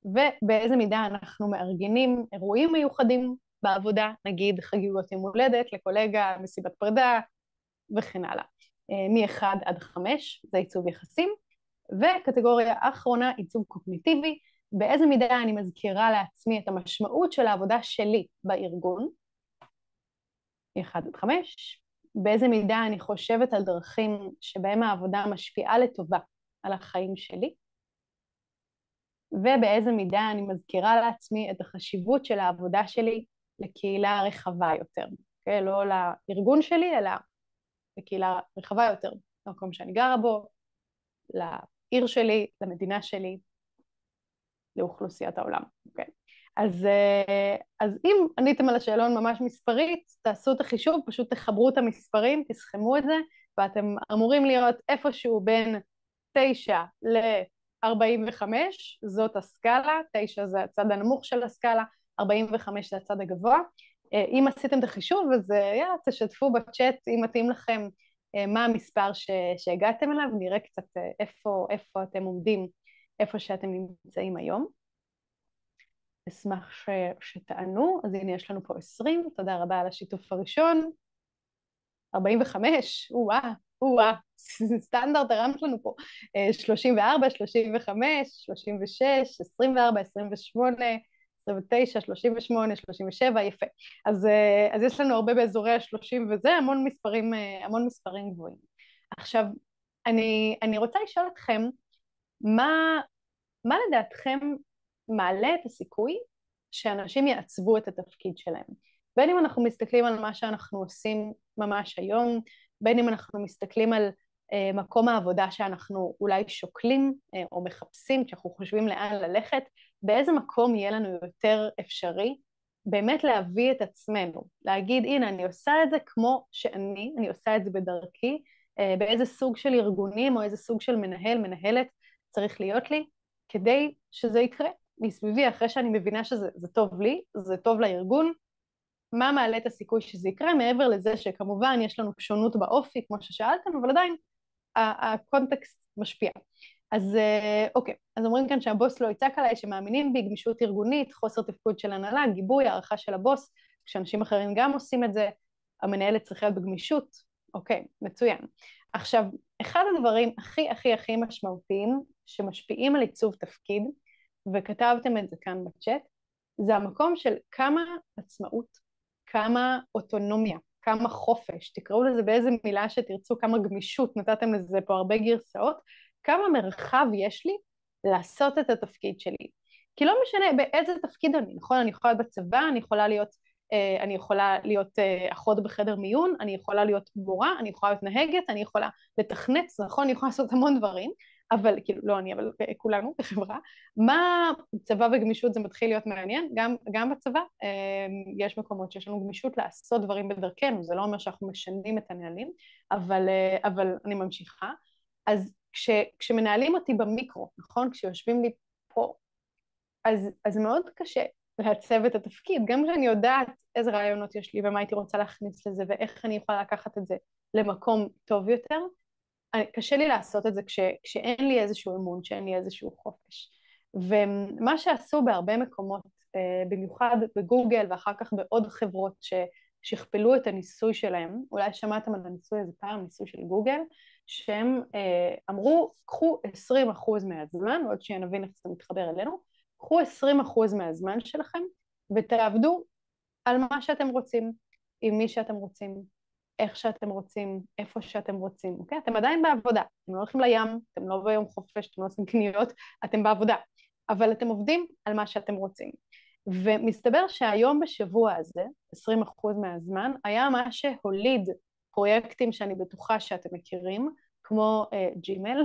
ובאיזה מידה אנחנו מארגנים אירועים מיוחדים בעבודה, נגיד חגיגות יום הולדת לקולגה, מסיבת פרידה וכן הלאה. מ-1 עד 5 זה עיצוב יחסים, וקטגוריה האחרונה, עיצוב קוגניטיבי, באיזה מידה אני מזכירה לעצמי את המשמעות של העבודה שלי בארגון, 1 עד 5, באיזה מידה אני חושבת על דרכים שבהם העבודה משפיעה לטובה על החיים שלי, ובאיזה מידה אני מזכירה לעצמי את החשיבות של העבודה שלי לקהילה רחבה יותר, okay? לא לארגון שלי, אלא לקהילה רחבה יותר, למקום שאני גרה בו, לעיר שלי, למדינה שלי, לאוכלוסיית העולם. Okay? אז אם עניתם על השאלון ממש מספרית, תעשו את החישוב, פשוט תחברו את המספרים, תסכמו את זה, ואתם אמורים להיות איפשהו בין 9 ל-45, זאת הסקאלה, 9 זה הצד הנמוך של הסקאלה, 45 זה הצד הגבוה. אם עשיתם את החישוב, אז יאללה, תשתפו בצ'אט אם מתאים לכם מה המספר שהגעתם אליו, נראה קצת איפה אתם עומדים, איפה שאתם נמצאים היום. אשמח שתענו, אז הנה יש לנו פה 20, תודה רבה על השיתוף הראשון. 45, וואה, סטנדרט הרמת לנו פה. 34, 35, 36, 24, 28, 29, 38, 37, יפה. אז יש לנו הרבה באזורי ה-30 וזה, המון מספרים גבוהים. עכשיו, אני רוצה לשאול אתכם, מה לדעתכם מעלה את הסיכוי שאנשים יעצבו את התפקיד שלהם? בין אם אנחנו מסתכלים על מה שאנחנו עושים ממש היום, בין אם אנחנו מסתכלים על מקום העבודה שאנחנו אולי שוקלים או מחפשים, כשאנחנו חושבים לאן ללכת, באיזה מקום יהיה לנו יותר אפשרי באמת להביא את עצמנו, להגיד הנה אני עושה את זה כמו אני עושה את זה בדרכי, באיזה סוג של ארגונים או איזה סוג של מנהלת צריך להיות לי, כדי שזה יקרה מסביבי, אחרי שאני מבינה שזה טוב לי, זה טוב לארגון, מה מעלה את הסיכוי שזה יקרה, מעבר לזה שכמובן יש לנו שונות באופי, כמו ששאלתם, אבל עדיין הקונטקסט משפיע. אז אוקיי, אז אומרים כאן שהבוס לא יצעק עליי, שמאמינים בי, גמישות ארגונית, חוסר תפקוד של הנהלה, גיבוי, הערכה של הבוס, כשאנשים אחרים גם עושים את זה, המנהלת צריכה להיות בגמישות, אוקיי, מצוין. עכשיו, אחד הדברים הכי משמעותיים, שמשפיעים על עיצוב תפקיד, וכתבתם את זה כאן בצ'אט, זה המקום של כמה עצמאות, כמה אוטונומיה, כמה חופש, תקראו לזה באיזה מילה שתרצו, כמה גמישות, נתתם לזה פה הרבה גרסאות, כמה מרחב יש לי לעשות את התפקיד שלי. כי לא משנה באיזה תפקיד אני, נכון? אני יכולה להיות בצבא, אני יכולה להיות אחות בחדר מיון, אני יכולה להיות מורה, אני יכולה להיות נהגת, אני יכולה לתכנץ, נכון? אני יכולה לעשות המון דברים, אבל כאילו, לא אני, אבל כולנו בחברה. מה צבא וגמישות זה מתחיל להיות מעניין? גם בצבא יש מקומות שיש לנו גמישות לעשות דברים בדרכנו, זה לא אומר שאנחנו משנים את הנהלים, אבל אני ממשיכה. אז כשמנהלים אותי במיקרו, נכון? כשיושבים לי פה, אז מאוד קשה לעצב את התפקיד, גם כשאני יודעת איזה רעיונות יש לי ומה הייתי רוצה להכניס לזה ואיך אני יכולה לקחת את זה למקום טוב יותר, קשה לי לעשות את זה כשאין לי איזשהו אמון, כשאין לי איזשהו חופש. ומה שעשו בהרבה מקומות, במיוחד בגוגל ואחר כך בעוד חברות ששכפלו את הניסוי שלהם, אולי שמעתם על הניסוי הזה פעם, ניסוי של גוגל, שהם אמרו, קחו 20% מהזמן, ועוד שנבין איך זה מתחבר אלינו, קחו 20% מהזמן שלכם ותעבדו על מה שאתם רוצים, עם מי שאתם רוצים, איך שאתם רוצים, איפה שאתם רוצים, אוקיי? אתם עדיין בעבודה, אתם לא הולכים לים, אתם לא ביום חופש, אתם לא עושים קניות, אתם בעבודה, אבל אתם עובדים על מה שאתם רוצים. ומסתבר שהיום בשבוע הזה, 20% מהזמן, היה מה שהוליד פרויקטים שאני בטוחה שאתם מכירים, כמו ג'ימל,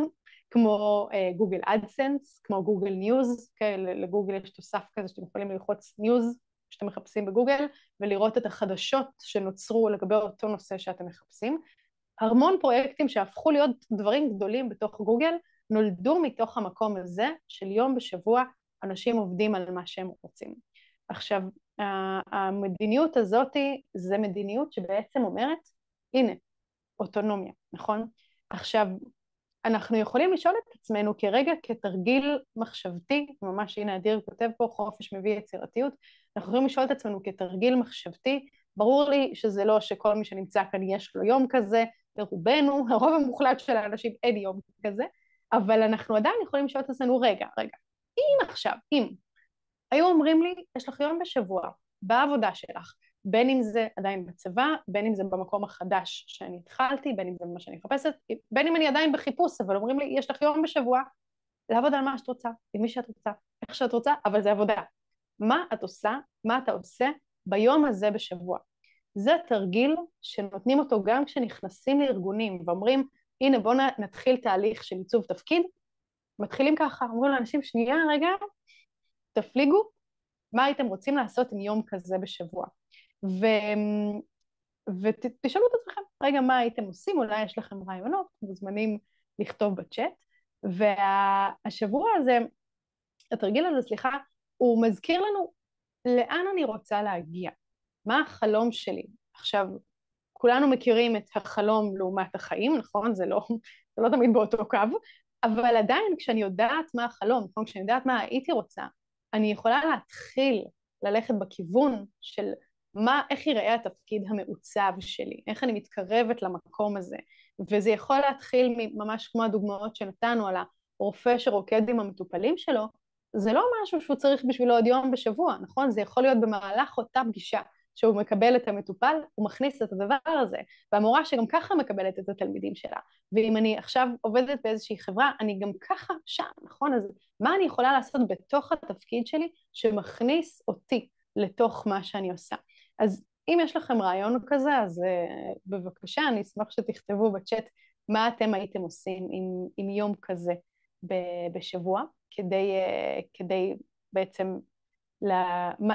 כמו גוגל אדסנס, כמו גוגל ניוז, לגוגל יש תוסף כזה שאתם יכולים ללחוץ ניוז, שאתם מחפשים בגוגל, ולראות את החדשות שנוצרו לגבי אותו נושא שאתם מחפשים. המון פרויקטים שהפכו להיות דברים גדולים בתוך גוגל, נולדו מתוך המקום הזה של יום בשבוע אנשים עובדים על מה שהם רוצים. עכשיו, המדיניות הזאת זה מדיניות שבעצם אומרת, הנה, אוטונומיה, נכון? עכשיו, אנחנו יכולים לשאול את עצמנו כרגע כתרגיל מחשבתי, ממש הנה אדיר כותב פה, חופש מביא יצירתיות, אנחנו יכולים לשאול את עצמנו כתרגיל מחשבתי, ברור לי שזה לא שכל מי שנמצא כאן יש לו יום כזה, לרובנו, הרוב המוחלט של האנשים אין יום כזה, אבל אנחנו עדיין יכולים לשאול את עצמנו, רגע, אם עכשיו, אם היו אומרים לי, יש לך יום בשבוע, בעבודה שלך, בין אם זה עדיין בצבא, בין אם זה במקום החדש שאני התחלתי, בין אם זה מה שאני מחפשת, בין אם אני עדיין בחיפוש, אבל אומרים לי, יש לך יום בשבוע, לעבוד על מה שאת רוצה, עם מי שאת רוצה, איך שאת רוצה, אבל זה עבודה. מה את עושה, מה אתה עושה ביום הזה בשבוע? זה תרגיל שנותנים אותו גם כשנכנסים לארגונים, ואומרים, הנה בואו נתחיל תהליך של עיצוב תפקיד, מתחילים ככה, אומרים לאנשים, שנייה, רגע, תפליגו, מה הייתם רוצים לעשות עם יום כזה בשבוע? ותשאלו את עצמכם, רגע, מה הייתם עושים? אולי יש לכם רעיונות, מוזמנים לכתוב בצ'אט. והשבוע הזה, התרגיל הזה, סליחה, הוא מזכיר לנו לאן אני רוצה להגיע, מה החלום שלי. עכשיו, כולנו מכירים את החלום לעומת החיים, נכון? זה לא תמיד באותו קו, אבל עדיין כשאני יודעת מה החלום, נכון? כשאני יודעת מה הייתי רוצה, אני יכולה להתחיל ללכת בכיוון של איך ייראה התפקיד המעוצב שלי, איך אני מתקרבת למקום הזה, וזה יכול להתחיל ממש כמו הדוגמאות שנתנו על הרופא שרוקד עם המטופלים שלו, זה לא משהו שהוא צריך בשבילו עוד יום בשבוע, נכון? זה יכול להיות במהלך אותה פגישה, שהוא מקבל את המטופל, הוא מכניס את הדבר הזה, והמורה שגם ככה מקבלת את התלמידים שלה, ואם אני עכשיו עובדת באיזושהי חברה, אני גם ככה שם, נכון? אז מה אני יכולה לעשות בתוך התפקיד שלי, שמכניס אותי לתוך מה שאני עושה? אז אם יש לכם רעיון כזה, אז בבקשה, אני אשמח שתכתבו בצ'אט, מה אתם הייתם עושים עם יום כזה בשבוע, כדי בעצם,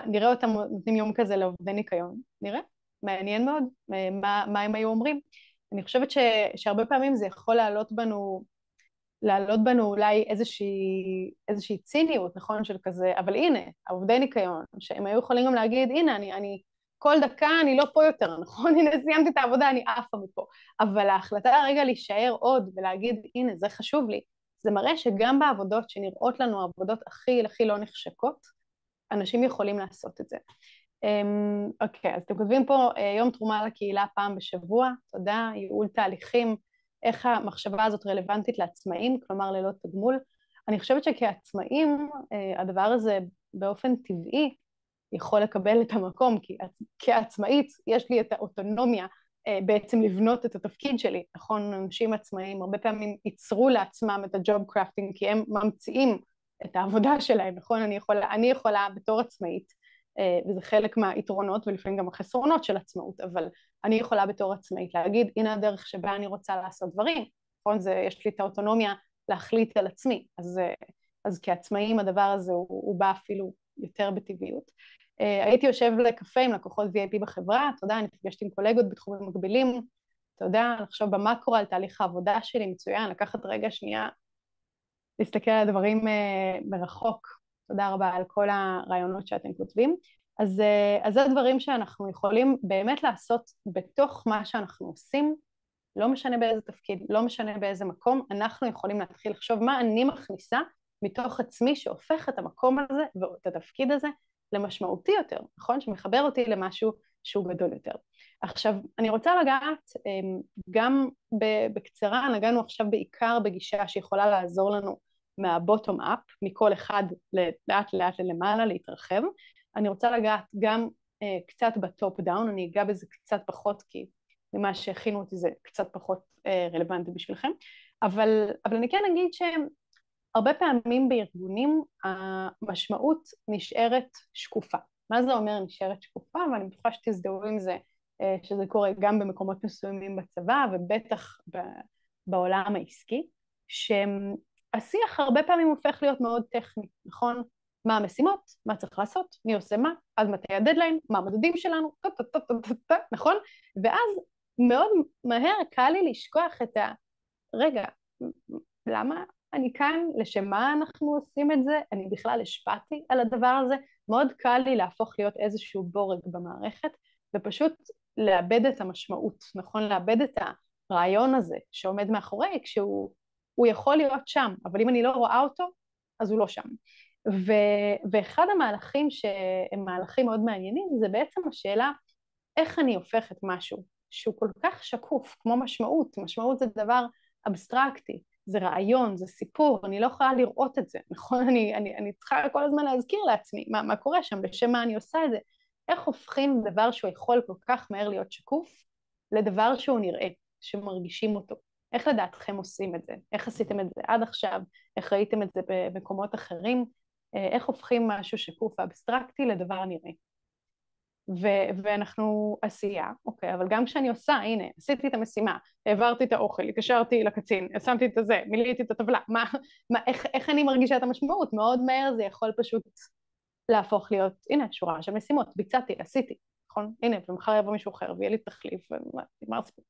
נראה אותם נותנים יום כזה לעובדי ניקיון, נראה, מעניין מאוד, מה הם היו אומרים. אני חושבת שהרבה פעמים זה יכול לעלות בנו אולי איזושהי ציניות, נכון, של כזה, אבל הנה, העובדי ניקיון, שהם היו יכולים גם להגיד, הנה, אני כל דקה אני לא פה יותר, נכון, הנה סיימתי את העבודה, אני עפה מפה, אבל ההחלטה הרגע להישאר עוד ולהגיד, הנה, זה חשוב לי, זה מראה שגם בעבודות שנראות לנו העבודות הכי לא נחשקות, אנשים יכולים לעשות את זה. אוקיי, אז אתם כותבים פה יום תרומה לקהילה פעם בשבוע, תודה, ייעול תהליכים, איך המחשבה הזאת רלוונטית לעצמאים, כלומר ללא תגמול. אני חושבת שכעצמאים, הדבר הזה באופן טבעי יכול לקבל את המקום, כי כעצמאית יש לי את האוטונומיה בעצם לבנות את התפקיד שלי, נכון? אנשים עצמאים הרבה פעמים ייצרו לעצמם את הג'וב קראפטינג, כי הם ממציאים את העבודה שלהם, נכון? אני יכולה בתור עצמאית, וזה חלק מהיתרונות ולפעמים גם החסרונות של עצמאות, אבל אני יכולה בתור עצמאית להגיד, הנה הדרך שבה אני רוצה לעשות דברים, נכון? יש לי את האוטונומיה להחליט על עצמי, אז כעצמאים הדבר הזה הוא בא אפילו יותר בטבעיות. הייתי יושב לקפה עם לקוחות VIP בחברה, תודה, אני נפגשתי עם קולגות בתחומים מקבילים, תודה, לחשוב במקרו על תהליך העבודה שלי, מצוין, לקחת רגע שנייה, להסתכל על הדברים מרחוק, תודה רבה על כל הרעיונות שאתם כותבים, אז זה הדברים שאנחנו יכולים באמת לעשות בתוך מה שאנחנו עושים, לא משנה באיזה תפקיד, לא משנה באיזה מקום, אנחנו יכולים להתחיל לחשוב מה אני מכניסה מתוך עצמי שהופך את המקום הזה ואת התפקיד הזה למשמעותי יותר, נכון? שמחבר אותי למשהו שהוא גדול יותר. עכשיו, אני רוצה לגעת גם בקצרה, נגענו עכשיו בעיקר בגישה שיכולה לעזור לנו מהבוטום אפ, מכל אחד לאט לאט למעלה, להתרחב. אני רוצה לגעת גם קצת בטופ דאון, אני אגע בזה קצת פחות, כי ממה שהכינו אותי זה קצת פחות רלוונטי בשבילכם, אבל אני כן אגיד שהרבה פעמים בארגונים המשמעות נשארת שקופה. מה זה אומר נשארת שקופה? ואני בטוחה שתזדהו עם זה, שזה קורה גם במקומות מסוימים בצבא, ובטח בעולם העסקי, שהשיח הרבה פעמים הופך להיות מאוד טכני, נכון? מה המשימות, מה צריך לעשות, מי עושה מה, עד מתי הדדליין, מה המדדים שלנו, נכון? ואז מאוד מהר קל לי לשכוח את רגע, למה אני כאן, לשם מה אנחנו עושים את זה, אני בכלל השפעתי על הדבר הזה, מאוד קל לי להפוך להיות איזשהו בורג במערכת, ופשוט לאבד את המשמעות, נכון? לאבד את הרעיון הזה שעומד מאחורי, כשהוא הוא יכול להיות שם, אבל אם אני לא רואה אותו, אז הוא לא שם. ואחד המהלכים שהם מהלכים מאוד מעניינים, זה בעצם השאלה, איך אני הופכת משהו שהוא כל כך שקוף, כמו משמעות. משמעות זה דבר אבסטרקטי, זה רעיון, זה סיפור, אני לא יכולה לראות את זה, נכון? אני צריכה כל הזמן להזכיר לעצמי מה קורה שם, בשם מה אני עושה את זה. איך הופכים דבר שהוא יכול כל כך מהר להיות שקוף, לדבר שהוא נראה, שמרגישים אותו. איך לדעתכם עושים את זה? איך עשיתם את זה עד עכשיו? איך ראיתם את זה במקומות אחרים? איך הופכים משהו שקוף ואבסטרקטי לדבר נראה? ואנחנו עשייה, אוקיי, אבל גם כשאני עושה, הנה, עשיתי את המשימה, העברתי את האוכל, התקשרתי לקצין, שמתי את זה, מילאתי את הטבלה, איך אני מרגישה את המשמעות? מאוד מהר זה יכול פשוט להפוך להיות, הנה, שורה של משימות, ביצעתי, עשיתי, נכון? הנה, ומחר יבוא מישהו אחר, ויהיה לי תחליף, ונגמר הסיפור.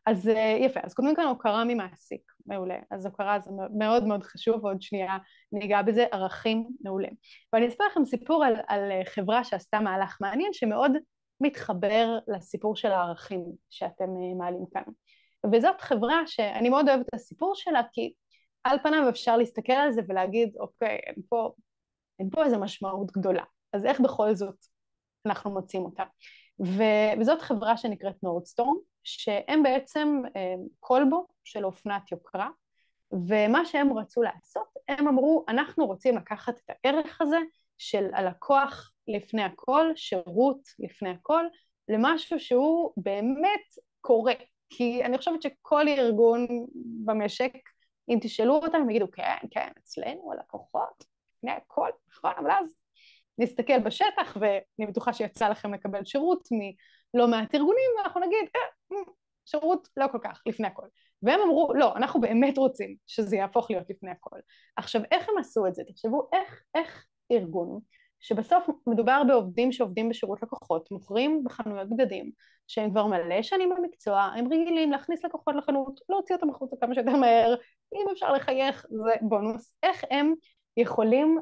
אז יפה, אז קודם כאן הוקרה ממעסיק, מעולה, אז הוקרה זה מאוד מאוד חשוב, ועוד שנייה ניגע בזה, ערכים, מעולה. ואני אספר לכם סיפור על חברה שעשתה מהלך מעניין, שמאוד מתחבר לסיפור של הערכים שאתם מעלים כאן. וזאת חברה שאני מאוד אוהבת את הסיפור שלה, כי על פניו אפשר להסתכל על זה ולהגיד, אוקיי, אין פה איזו משמעות גדולה, אז איך בכל זאת אנחנו מוצאים אותה? וזאת חברה שנקראת נורדסטורם, שהם בעצם קולבו של אופנת יוקרה, ומה שהם רצו לעשות, הם אמרו, אנחנו רוצים לקחת את הערך הזה של הלקוח לפני הכל, שירות לפני הכל, למשהו שהוא באמת קורה. כי אני חושבת שכל ארגון במשק, אם תשאלו אותם, הם יגידו, כן, כן, אצלנו הלקוחות, לפני הכל, נכון, אבל אז נסתכל בשטח, ואני בטוחה שיצא לכם לקבל שירות מלא מעט ארגונים, ואנחנו נגיד, שירות לא כל כך, לפני הכל. והם אמרו, לא, אנחנו באמת רוצים שזה יהפוך להיות לפני הכל. עכשיו, איך הם עשו את זה? תחשבו, איך ארגון, שבסוף מדובר בעובדים שעובדים בשירות לקוחות, מוכרים בחנויות בגדים, שהם כבר מלא שנים במקצוע, הם רגילים להכניס לקוחות לחנות, להוציא אותם החוצה כמה שיותר מהר, אם אפשר לחייך, זה בונוס. איך הם יכולים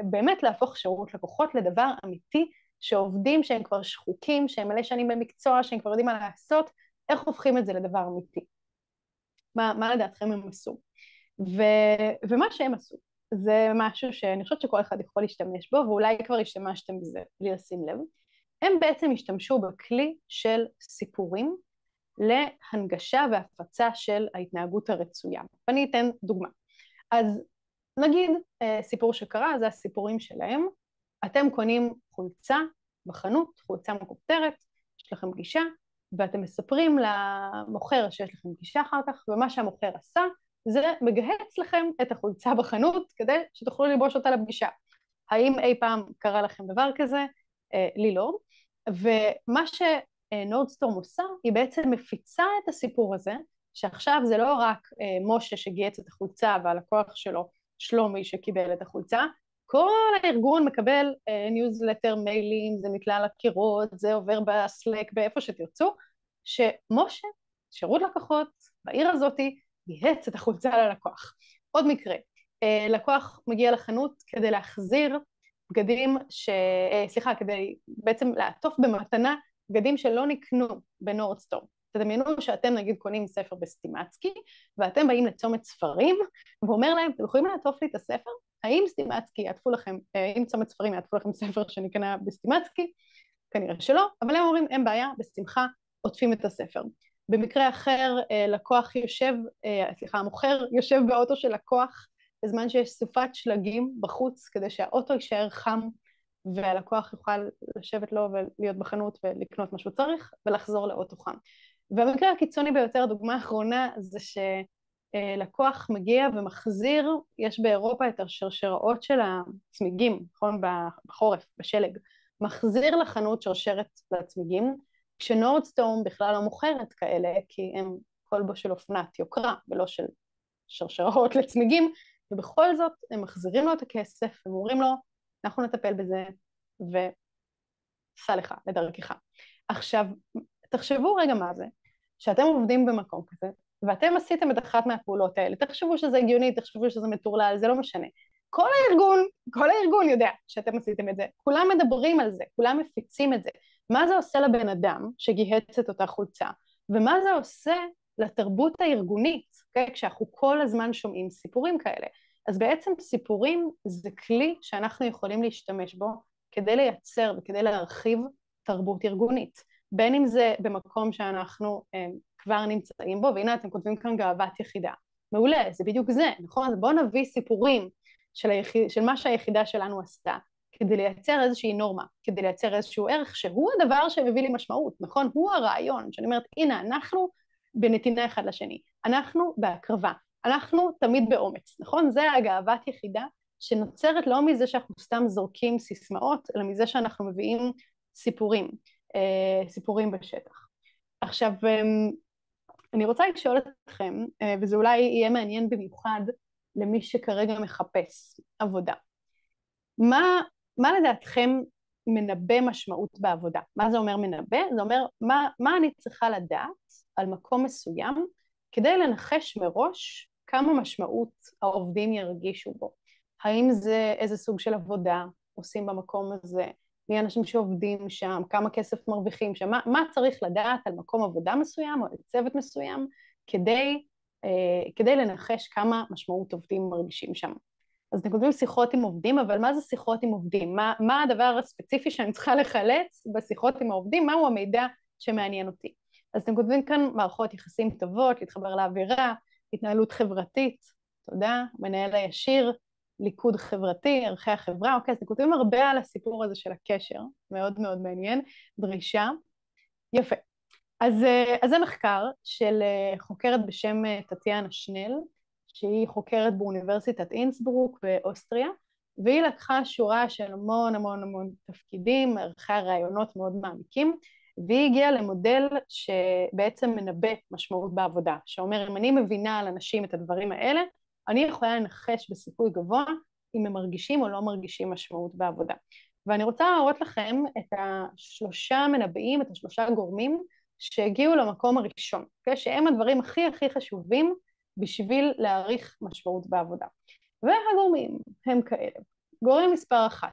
באמת להפוך שירות לקוחות לדבר אמיתי, שעובדים שהם כבר שחוקים, שהם מלא שנים במקצוע, שהם כבר יודעים מה לעשות, איך הופכים את זה לדבר אמיתי? מה לדעתכם הם עשו? ומה שהם עשו, זה משהו שאני חושבת שכל אחד יכול להשתמש בו, ואולי כבר השתמשתם בזה בלי לשים לב. הם בעצם השתמשו בכלי של סיפורים להנגשה והפצה של ההתנהגות הרצויה. ואני אתן דוגמה. אז נגיד סיפור שקרה, זה הסיפורים שלהם. אתם קונים חולצה בחנות, חולצה מכופתרת, יש לכם פגישה, ואתם מספרים למוכר שיש לכם פגישה אחר כך, ומה שהמוכר עשה, זה מגהץ לכם את החולצה בחנות, כדי שתוכלו ללבוש אותה לפגישה. האם אי פעם קרה לכם דבר כזה? לי לא. ומה שנורדסטורם עושה, היא בעצם מפיצה את הסיפור הזה, שעכשיו זה לא רק משה שגייץ את החולצה, והלקוח שלו, שלומי שקיבל את החולצה, כל הארגון מקבל ניוזלטר, מיילים, זה נתלה על הקירות, זה עובר בסלק, באיפה שתרצו, שמשה, שירות לקוחות, בעיר הזאת, ייהץ את החולצה ללקוח. עוד מקרה, לקוח מגיע לחנות כדי להחזיר בגדים כדי בעצם לעטוף במתנה בגדים שלא נקנו בנורדסטורם. תדמיינו שאתם נגיד קונים ספר בסטימצקי, ואתם באים לצומת ספרים, ואומר להם, אתם יכולים לעטוף לי את הספר? האם סטימצקי יעטפו לכם, אם צומת ספרים יעטפו לכם ספר שנקנה בסטימצקי? כנראה שלא, אבל הם אומרים, אין בעיה, בשמחה עוטפים את הספר. במקרה אחר, המוכר יושב באוטו של לקוח, בזמן שיש סופת שלגים בחוץ, כדי שהאוטו יישאר חם, והלקוח יוכל לשבת לו ולהיות בחנות ולקנות מה שהוא צריך, ולחזור לאוטו חם. והמקרה הקיצוני ביותר, דוגמה האחרונה, זה שלקוח מגיע ומחזיר, יש באירופה את השרשראות של הצמיגים, נכון, בחורף, בשלג, מחזיר לחנות שרשרת לצמיגים, כשנורדסטורם בכלל לא מוכרת כאלה, כי הם כלבו של אופנת יוקרה, ולא של שרשראות לצמיגים, ובכל זאת הם מחזירים לו את הכסף, הם אומרים לו, אנחנו נטפל בזה, וסע לך, לדרכך. עכשיו, תחשבו רגע מה זה, שאתם עובדים במקום כזה, ואתם עשיתם את אחת מהפעולות האלה, תחשבו שזה הגיוני, תחשבו שזה מטורלל, זה לא משנה. כל הארגון יודע שאתם עשיתם את זה, כולם מדברים על זה, כולם מפיצים את זה. מה זה עושה לבן אדם שגיהץ את אותה חולצה, ומה זה עושה לתרבות הארגונית, okay? כשאנחנו כל הזמן שומעים סיפורים כאלה. אז בעצם סיפורים זה כלי שאנחנו יכולים להשתמש בו כדי לייצר וכדי להרחיב תרבות ארגונית. בין אם זה במקום שאנחנו כבר נמצאים בו, והנה אתם כותבים כאן גאוות יחידה. מעולה, זה בדיוק זה, נכון? אז בואו נביא סיפורים של מה שהיחידה שלנו עשתה, כדי לייצר איזושהי נורמה, כדי לייצר איזשהו ערך שהוא הדבר שמביא לי משמעות, נכון? הוא הרעיון, שאני אומרת, הנה, אנחנו בנתינה אחד לשני, אנחנו בהקרבה, אנחנו תמיד באומץ, נכון? זה הגאוות יחידה שנוצרת לא מזה שאנחנו סתם זורקים סיסמאות, אלא מזה שאנחנו מביאים סיפורים בשטח. עכשיו, אני רוצה לשאול אתכם, וזה אולי יהיה מעניין במיוחד למי שכרגע מחפש עבודה. מה לדעתכם מנבא משמעות בעבודה? מה זה אומר מנבא? זה אומר מה אני צריכה לדעת על מקום מסוים כדי לנחש מראש כמה משמעות העובדים ירגישו בו. האם זה איזה סוג של עבודה עושים במקום הזה? מי אנשים שעובדים שם? כמה כסף מרוויחים שם? מה צריך לדעת על מקום עבודה מסוים או על צוות מסוים כדי לנחש כמה משמעות עובדים מרגישים שם? אז אתם כותבים שיחות עם עובדים, אבל מה זה שיחות עם עובדים? מה הדבר הספציפי שאני צריכה לחלץ בשיחות עם העובדים? מהו המידע שמעניין אותי? אז אתם כותבים כאן מערכות יחסים טובות, להתחבר לאווירה, התנהלות חברתית, תודה, מנהל הישיר, ליכוד חברתי, ערכי החברה, אוקיי, אז אתם כותבים הרבה על הסיפור הזה של הקשר, מאוד מאוד מעניין, דרישה, יפה. אז זה מחקר של חוקרת בשם טטיאנה שנל, שהיא חוקרת באוניברסיטת אינסברוק באוסטריה, והיא לקחה שורה של המון תפקידים, ערכי הרעיונות מאוד מעמיקים, והיא הגיעה למודל שבעצם מנבא משמעות בעבודה, שאומר, אם אני מבינה על אנשים את הדברים האלה, אני יכולה לנחש בסיכוי גבוה אם הם מרגישים או לא מרגישים משמעות בעבודה. ואני רוצה להראות לכם את השלושה מנבאים, את השלושה גורמים שהגיעו למקום הראשון, שהם הדברים הכי חשובים בשביל להעריך משמעות בעבודה. והגורמים הם כאלה. גורם מספר 1,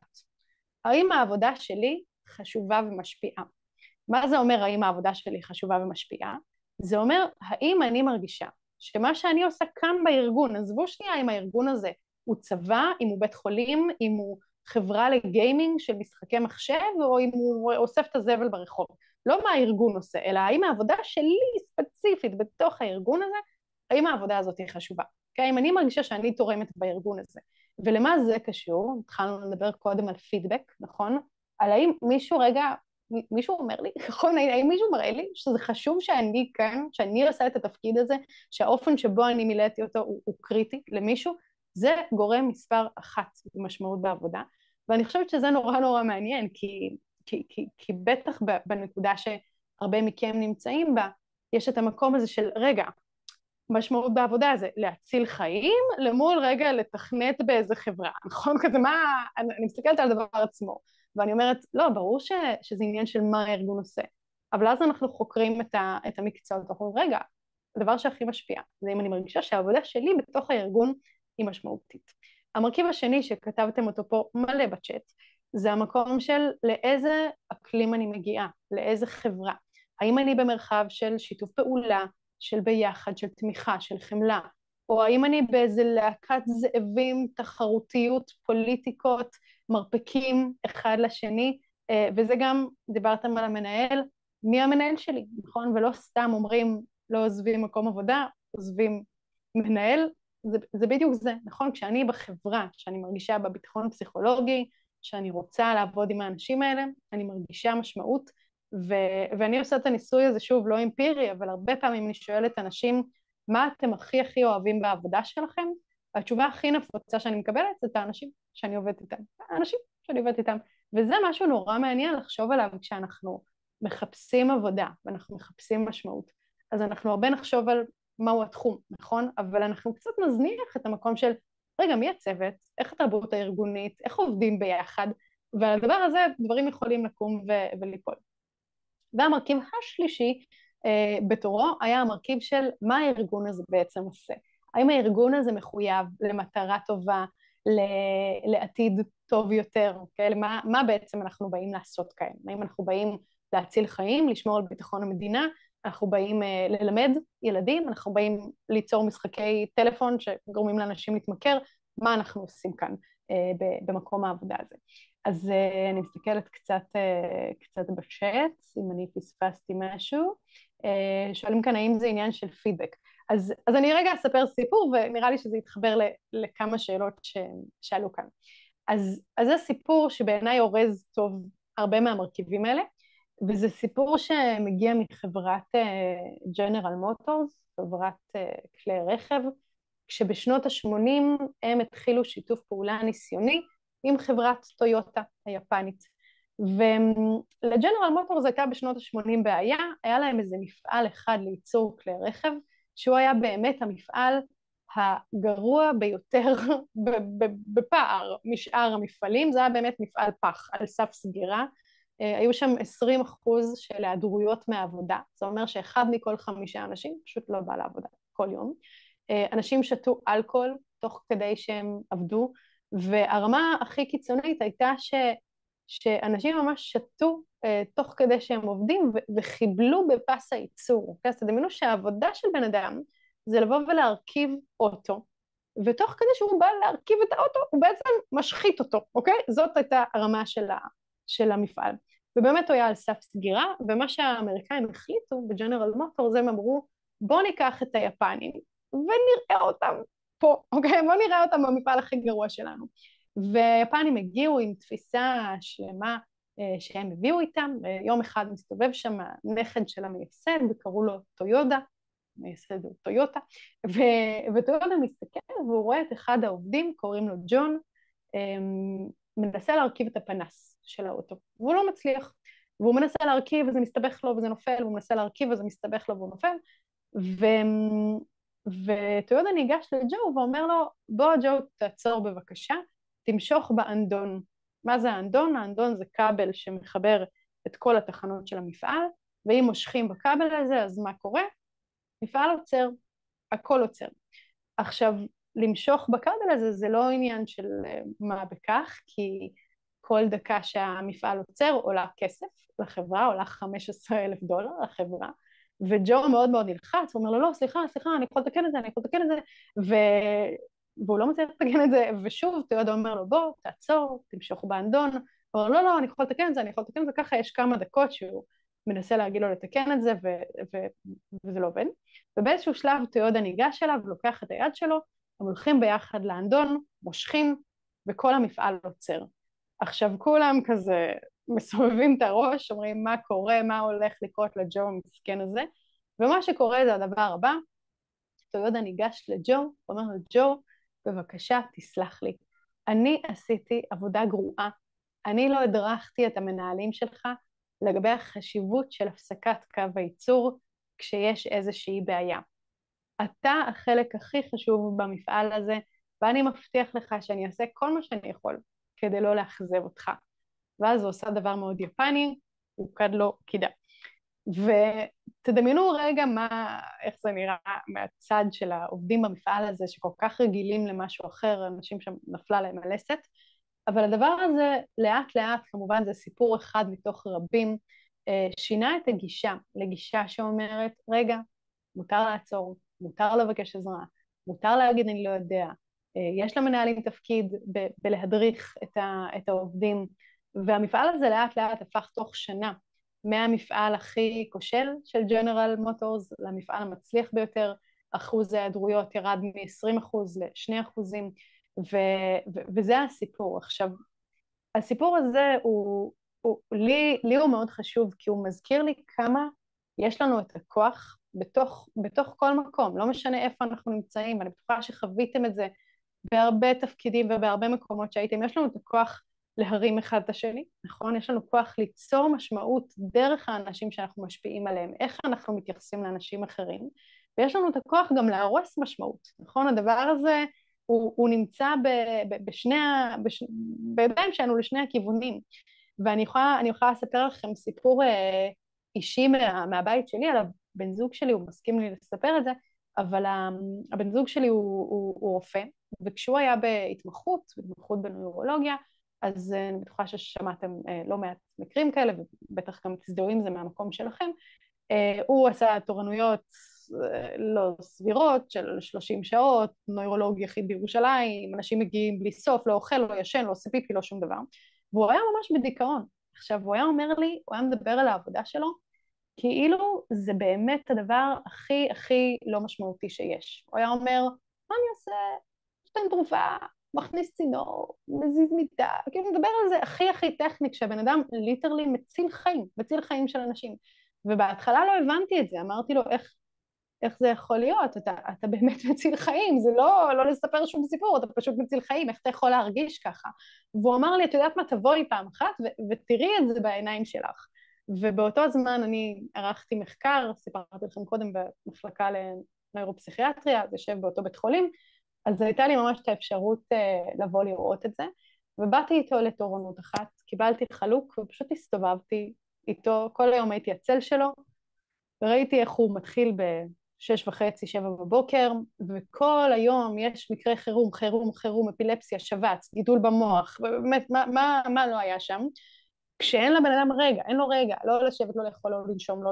האם העבודה שלי חשובה ומשפיעה? מה זה אומר האם העבודה שלי חשובה ומשפיעה? זה אומר האם אני מרגישה שמה שאני עושה כאן בארגון, עזבו שנייה אם הארגון הזה הוא צבא, אם הוא בית חולים, אם הוא חברה לגיימינג של משחקי מחשב, או אם הוא אוסף את הזבל ברחוב. לא מה הארגון עושה, אלא האם העבודה שלי ספציפית בתוך הארגון הזה, האם העבודה הזאת היא חשובה. אם אני מרגישה שאני תורמת בארגון הזה. ולמה זה קשור? התחלנו לדבר קודם על פידבק, נכון? על האם מישהו אומר לי, נכון, האם מישהו מראה לי שזה חשוב שאני כאן, שאני עושה את התפקיד הזה, שהאופן שבו אני מילאתי אותו הוא קריטי למישהו, זה גורם מספר 1 במשמעות בעבודה, ואני חושבת שזה נורא מעניין, כי בטח בנקודה שהרבה מכם נמצאים בה, יש את המקום הזה של רגע, משמעות בעבודה זה להציל חיים, למול רגע לתכנת באיזה חברה, נכון? כזה אני מסתכלת על הדבר עצמו, ואני אומרת, לא, ברור שזה עניין של מה הארגון עושה, אבל אז אנחנו חוקרים את המקצועות, ואנחנו אומרים, רגע, הדבר שהכי משפיע, זה אם אני מרגישה שהעבודה שלי בתוך הארגון היא משמעותית. המרכיב השני שכתבתם אותו פה מלא בצ'אט, זה המקום של לאיזה אקלים אני מגיעה, לאיזה חברה, האם אני במרחב של שיתוף פעולה, של ביחד, של תמיכה, של חמלה, או האם אני באיזה להקת זאבים, תחרותיות, פוליטיקות, מרפקים אחד לשני, וזה גם, דיברתם על המנהל, מי המנהל שלי, נכון? ולא סתם אומרים, לא עוזבים מקום עבודה, עוזבים מנהל, זה בדיוק זה, נכון? כשאני בחברה, שאני מרגישה בביטחון הפסיכולוגי, שאני רוצה לעבוד עם האנשים האלה, אני מרגישה משמעות, ואני עושה את הניסוי הזה, שוב, לא אמפירי, אבל הרבה פעמים אני שואלת אנשים, מה אתם הכי אוהבים בעבודה שלכם? התשובה הכי נפוצה שאני מקבלת, זה את האנשים שאני עובדת איתם. האנשים שאני עובדת איתם. וזה משהו נורא מעניין לחשוב עליו כשאנחנו מחפשים עבודה, ואנחנו מחפשים משמעות. אז אנחנו הרבה נחשוב על מהו התחום, נכון? אבל אנחנו קצת נזניח את המקום של, רגע, מי הצוות? איך התרבות הארגונית? איך עובדים ביחד? ועל הדבר הזה דברים יכולים לקום וליפול. והמרכיב השלישי בתורו היה המרכיב של מה הארגון הזה בעצם עושה. האם הארגון הזה מחויב למטרה טובה, לעתיד טוב יותר, okay? מה בעצם אנחנו באים לעשות כאן? האם אנחנו באים להציל חיים, לשמור על ביטחון המדינה, אנחנו באים ללמד ילדים, אנחנו באים ליצור משחקי טלפון שגורמים לאנשים להתמכר, מה אנחנו עושים כאן במקום העבודה הזה. אז אני מסתכלת קצת בשט, אם אני פספסתי משהו. שואלים כאן האם זה עניין של פידבק. אז אני רגע אספר סיפור, ונראה לי שזה יתחבר לכמה שאלות ששאלו כאן. אז זה סיפור שבעיניי אורז טוב הרבה מהמרכיבים האלה, וזה סיפור שמגיע מחברת ג'נרל מוטורס, חברת כלי רכב, כשבשנות ה-80 הם התחילו שיתוף פעולה ניסיוני עם חברת טויוטה היפנית. ולג'נרל מוטורס הייתה בשנות ה-80 בעיה, היה להם איזה מפעל אחד לייצור כלי רכב, שהוא היה באמת המפעל הגרוע ביותר בפער משאר המפעלים, זה היה באמת מפעל פח על סף סגירה, היו שם 20% של היעדרויות מהעבודה, זה אומר שאחד מכל 5 אנשים פשוט לא בא לעבודה כל יום, אנשים שתו אלכוהול תוך כדי שהם עבדו, והרמה הכי קיצונית הייתה שאנשים ממש שתו תוך כדי שהם עובדים וחיבלו בפס הייצור, אז תדמיינו שהעבודה של בן אדם זה לבוא ולהרכיב אוטו, ותוך כדי שהוא בא להרכיב את האוטו הוא בעצם משחית אותו, אוקיי? זאת הייתה הרמה של המפעל, ובאמת הוא היה על סף סגירה, ומה שהאמריקאים החליטו בג'נרל מוטורס, הם אמרו בוא ניקח את היפנים ונראה אותם פה, אוקיי? בוא נראה אותם במפעל הכי גרוע שלנו. והיפנים הגיעו עם תפיסה שלמה שהם הביאו איתם, יום אחד מסתובב שם הנכד של המייסד, וקראו לו טויודה, מייסד הוא טויוטה, וטויודה מסתכל והוא רואה את אחד העובדים, קוראים לו ג'ון, מנסה להרכיב את הפנס של האוטו, והוא לא מצליח, והוא מנסה להרכיב וזה מסתבך לו וזה נופל, והוא מנסה להרכיב וזה מסתבך לו והוא נופל, וטויודה ניגש לג'ו ואומר לו, בוא ג'ו תעצור בבקשה, תמשוך באנדון. מה זה האנדון? האנדון זה כבל שמחבר את כל התחנות של המפעל, ואם מושכים בכבל הזה, אז מה קורה? מפעל עוצר, הכל עוצר. עכשיו, למשוך בכבל הזה זה לא עניין של מה בכך, כי כל דקה שהמפעל עוצר עולה כסף לחברה, עולה $15,000 לחברה, וג'ו מאוד מאוד נלחץ, הוא אומר לו, לא, סליחה, אני יכול לתקן את זה, והוא לא מצליח לתקן את זה, ושוב, טויודה אומר לו, בוא, תעצור, תמשוך באנדון, הוא אומר, לא, אני יכול לתקן את זה, ככה יש כמה דקות שהוא מנסה להגיד לו לתקן את זה, וזה לא עובד, ובאיזשהו שלב טויודה ניגש אליו, לוקח את היד שלו, הם הולכים ביחד לאנדון, מושכים, וכל המפעל עוצר. עכשיו כולם כזה מסובבים את הראש, אומרים מה קורה, מה הולך לקרות לג'ו המסכן הזה, ומה שקורה זה הדבר הבא, טויודה ניגש לג'ו, הוא אומר לו, ג'ו, בבקשה תסלח לי, אני עשיתי עבודה גרועה, אני לא הדרכתי את המנהלים שלך לגבי החשיבות של הפסקת קו הייצור כשיש איזושהי בעיה. אתה החלק הכי חשוב במפעל הזה, ואני מבטיח לך שאני אעשה כל מה שאני יכול כדי לא לאכזב אותך. ואז הוא עושה דבר מאוד יפני, הוא קד לו קידה. ותדמיינו רגע איך זה נראה מהצד של העובדים במפעל הזה, שכל כך רגילים למשהו אחר, אנשים שם נפלה להם הלסת, אבל הדבר הזה לאט לאט, כמובן זה סיפור אחד מתוך רבים, שינה את הגישה לגישה שאומרת, רגע, מותר לעצור, מותר לבקש עזרה, מותר להגיד אני לא יודע, יש למנהלים תפקיד בלהדריך את העובדים, והמפעל הזה לאט לאט הפך תוך שנה, מהמפעל הכי כושל של ג'נרל מוטורס למפעל המצליח ביותר, אחוז ההיעדרויות ירד מ-20% ל-2%, וזה הסיפור. עכשיו, הסיפור הזה לי הוא מאוד חשוב, כי הוא מזכיר לי כמה יש לנו את הכוח בתוך כל מקום, לא משנה איפה אנחנו נמצאים, ואני בטוחה שחוויתם את זה בהרבה תפקידים ובהרבה מקומות שהייתם, יש לנו את הכוח להרים אחד את השני, נכון? יש לנו כוח ליצור משמעות דרך האנשים שאנחנו משפיעים עליהם, איך אנחנו מתייחסים לאנשים אחרים, ויש לנו את הכוח גם להרוס משמעות, נכון? הדבר הזה הוא נמצא בידיים שלנו לשני הכיוונים, ואני יכולה לספר לכם סיפור אישי מהבית שלי, על הבן זוג שלי, הוא מסכים לי לספר את זה, אבל הבן זוג שלי הוא רופא, וכשהוא היה בהתמחות בנוירולוגיה, אז אני בטוחה ששמעתם לא מעט מקרים כאלה, ובטח גם תזדהו עם זה מהמקום שלכם, הוא עשה תורנויות לא סבירות של 30 שעות, נוירולוג יחיד בירושלים, אנשים מגיעים בלי סוף, לא אוכל, לא ישן, לא עושה פיפי, לא שום דבר. והוא היה ממש בדיכאון. עכשיו, הוא היה אומר לי, הוא היה מדבר על העבודה שלו, כאילו זה באמת הדבר הכי הכי לא משמעותי שיש. הוא היה אומר, מה אני עושה? נותן תרופה, מכניס צינור, מזיז מיטה, כאילו מדבר על זה הכי הכי טכני, כשהבן אדם ליטרלי מציל חיים של אנשים. ובהתחלה לא הבנתי את זה, אמרתי לו, איך זה יכול להיות? אתה באמת מציל חיים, זה לא לספר שום סיפור, אתה פשוט מציל חיים, איך אתה יכול להרגיש ככה? והוא אמר לי, את יודעת מה, תבואי פעם אחת ותראי את זה בעיניים שלך. ובאותו זמן אני ערכתי מחקר, סיפרתי לכם קודם במחלקה לנוירופסיכיאטריה, זה יושב באותו בית חולים, אז הייתה לי ממש את האפשרות לבוא לראות את זה, ובאתי איתו לתורנות אחת, קיבלתי חלוק ופשוט הסתובבתי איתו, כל היום הייתי הצל שלו, וראיתי איך הוא מתחיל ב6:30, 7 בבוקר, וכל היום יש מקרה חירום, אפילפסיה, שבץ, גידול במוח, ובאמת, מה לא היה שם? כשאין לבן אדם רגע, אין לו רגע, לא לשבת, לא לאכול, לא לנשום,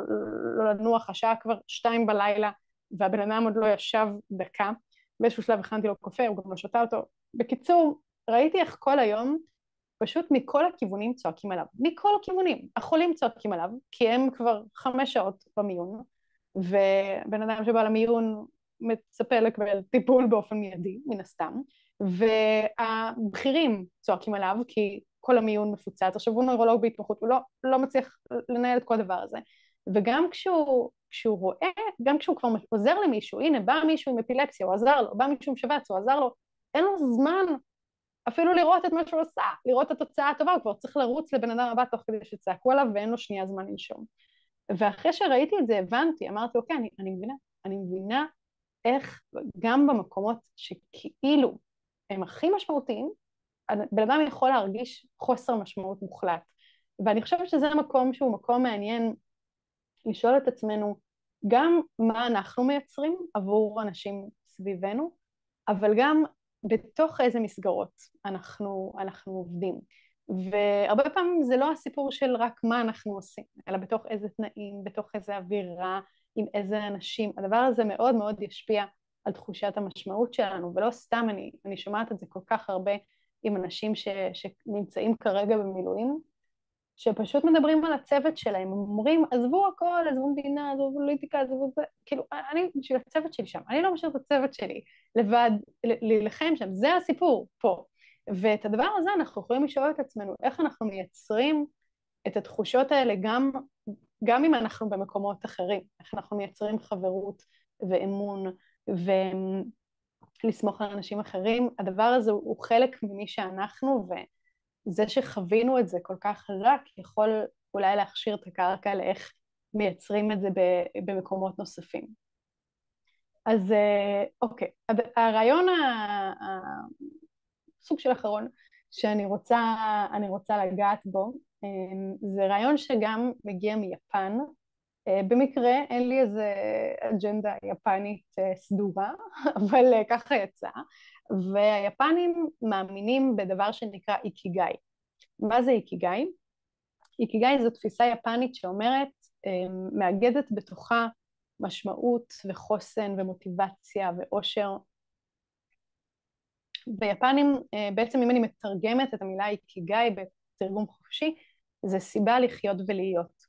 לא לנוח, השעה כבר 2 בלילה, והבן אדם עוד לא ישב דקה, באיזשהו שלב הכנתי לו קפה, הוא גם לא שותה אותו. בקיצור, ראיתי איך כל היום, פשוט מכל הכיוונים צועקים עליו, מכל הכיוונים, החולים צועקים עליו, כי הם כבר 5 שעות במיון, ובן אדם שבא למיון מצפה לקבל טיפול באופן מיידי, מן הסתם, והבכירים צועקים עליו, כי כל המיון מפוצץ, עכשיו הוא נוירולוג בהתמחות, הוא לא מצליח לנהל את כל הדבר הזה, וגם כשהוא רואה, גם כשהוא כבר עוזר למישהו, הנה בא מישהו עם אפילפסיה, הוא עזר לו, בא מישהו עם שבץ, הוא עזר לו, אין לו זמן אפילו לראות את מה שהוא עושה, לראות את התוצאה הטובה, הוא כבר צריך לרוץ לבן אדם הבא תוך כדי שצעקו עליו, ואין לו שנייה זמן לנשום. ואחרי שראיתי את זה, הבנתי, אמרתי, אוקיי, אני מבינה איך גם במקומות שכאילו הם הכי משמעותיים, בן אדם יכול להרגיש חוסר משמעות מוחלט. ואני חושבת שזה מקום שהוא מקום מעניין לשאול את עצמנו גם מה אנחנו מייצרים עבור אנשים סביבנו, אבל גם בתוך איזה מסגרות אנחנו עובדים. והרבה פעמים זה לא הסיפור של רק מה אנחנו עושים, אלא בתוך איזה תנאים, בתוך איזה אווירה, עם איזה אנשים. הדבר הזה מאוד מאוד ישפיע על תחושת המשמעות שלנו, ולא סתם אני שומעת את זה כל כך הרבה עם אנשים שנמצאים כרגע במילואים, שפשוט מדברים על הצוות שלהם, אומרים, עזבו הכל, עזבו מדינה, עזבו פוליטיקה, עזבו זה, כאילו, אני בשביל הצוות שלי שם, אני לא משאיר את הצוות שלי לבד, להילחם שם, זה הסיפור פה. ואת הדבר הזה אנחנו יכולים לשאול את עצמנו, איך אנחנו מייצרים את התחושות האלה גם אם אנחנו במקומות אחרים, איך אנחנו מייצרים חברות ואמון ולסמוך על אנשים אחרים, הדבר הזה הוא חלק ממי שאנחנו, וזה שחווינו את זה כל כך חזק, יכול אולי להכשיר את הקרקע לאיך מייצרים את זה במקומות נוספים. אז אוקיי, הרעיון סוג של אחרון שאני רוצה לגעת בו, זה רעיון שגם מגיע מיפן. במקרה אין לי איזה אג'נדה יפנית סדורה, אבל ככה יצא, והיפנים מאמינים בדבר שנקרא איקיגאי. מה זה איקיגאי? איקיגאי זו תפיסה יפנית שאומרת, מאגדת בתוכה משמעות וחוסן ומוטיבציה ואושר. ביפנים, בעצם אם אני מתרגמת את המילה איקיגאי בתרגום חופשי, זה סיבה לחיות ולהיות.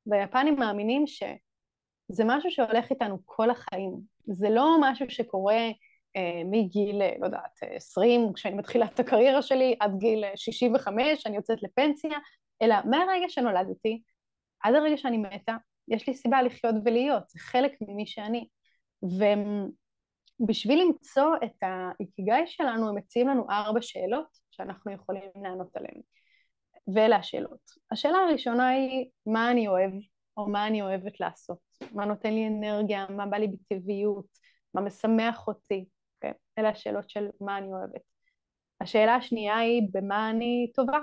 והיפנים מאמינים שזה משהו שהולך איתנו כל החיים. זה לא משהו שקורה מגיל, לא יודעת, 20, כשאני מתחילה את הקריירה שלי, עד גיל 65, אני יוצאת לפנסיה, אלא מהרגע שנולדתי, עד הרגע שאני מתה, יש לי סיבה לחיות ולהיות, זה חלק ממי שאני. ובשביל למצוא את האיקיגאי שלנו, הם מציעים לנו 4 שאלות שאנחנו יכולים לענות עליהן. ואלה השאלות. השאלה הראשונה היא, מה אני אוהב, או מה אני אוהבת לעשות? מה נותן לי אנרגיה, מה בא לי בטבעיות, מה משמח אותי? Okay? אלה השאלות של מה אני אוהבת. השאלה השנייה היא, במה אני טובה?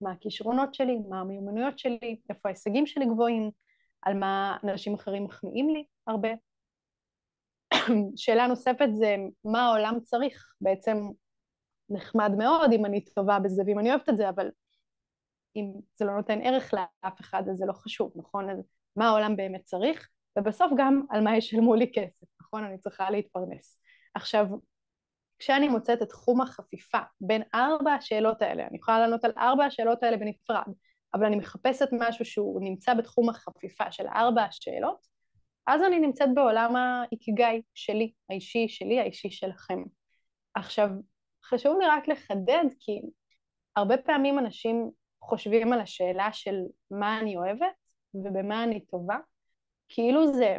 מה הכישרונות שלי, מה המיומנויות שלי, איפה ההישגים שלי גבוהים, על מה אנשים אחרים מחמיאים לי הרבה. שאלה נוספת זה, מה העולם צריך? בעצם נחמד מאוד אם אני טובה בזה, ואם אני אוהבת את זה, אבל אם זה לא נותן ערך לאף אחד, אז זה לא חשוב, נכון? אז מה העולם באמת צריך, ובסוף גם על מה ישלמו לי כסף, נכון? אני צריכה להתפרנס. עכשיו, כשאני מוצאת את תחום החפיפה בין 4 השאלות האלה, אני יכולה לענות על 4 השאלות האלה בנפרד, אבל אני מחפשת משהו שהוא נמצא בתחום החפיפה של 4 השאלות, אז אני נמצאת בעולם האיקיגאי שלי, האישי שלי, האישי שלכם. עכשיו, חשוב לי רק לחדד, כי הרבה פעמים אנשים חושבים על השאלה של מה אני אוהבת ובמה אני טובה, כאילו זה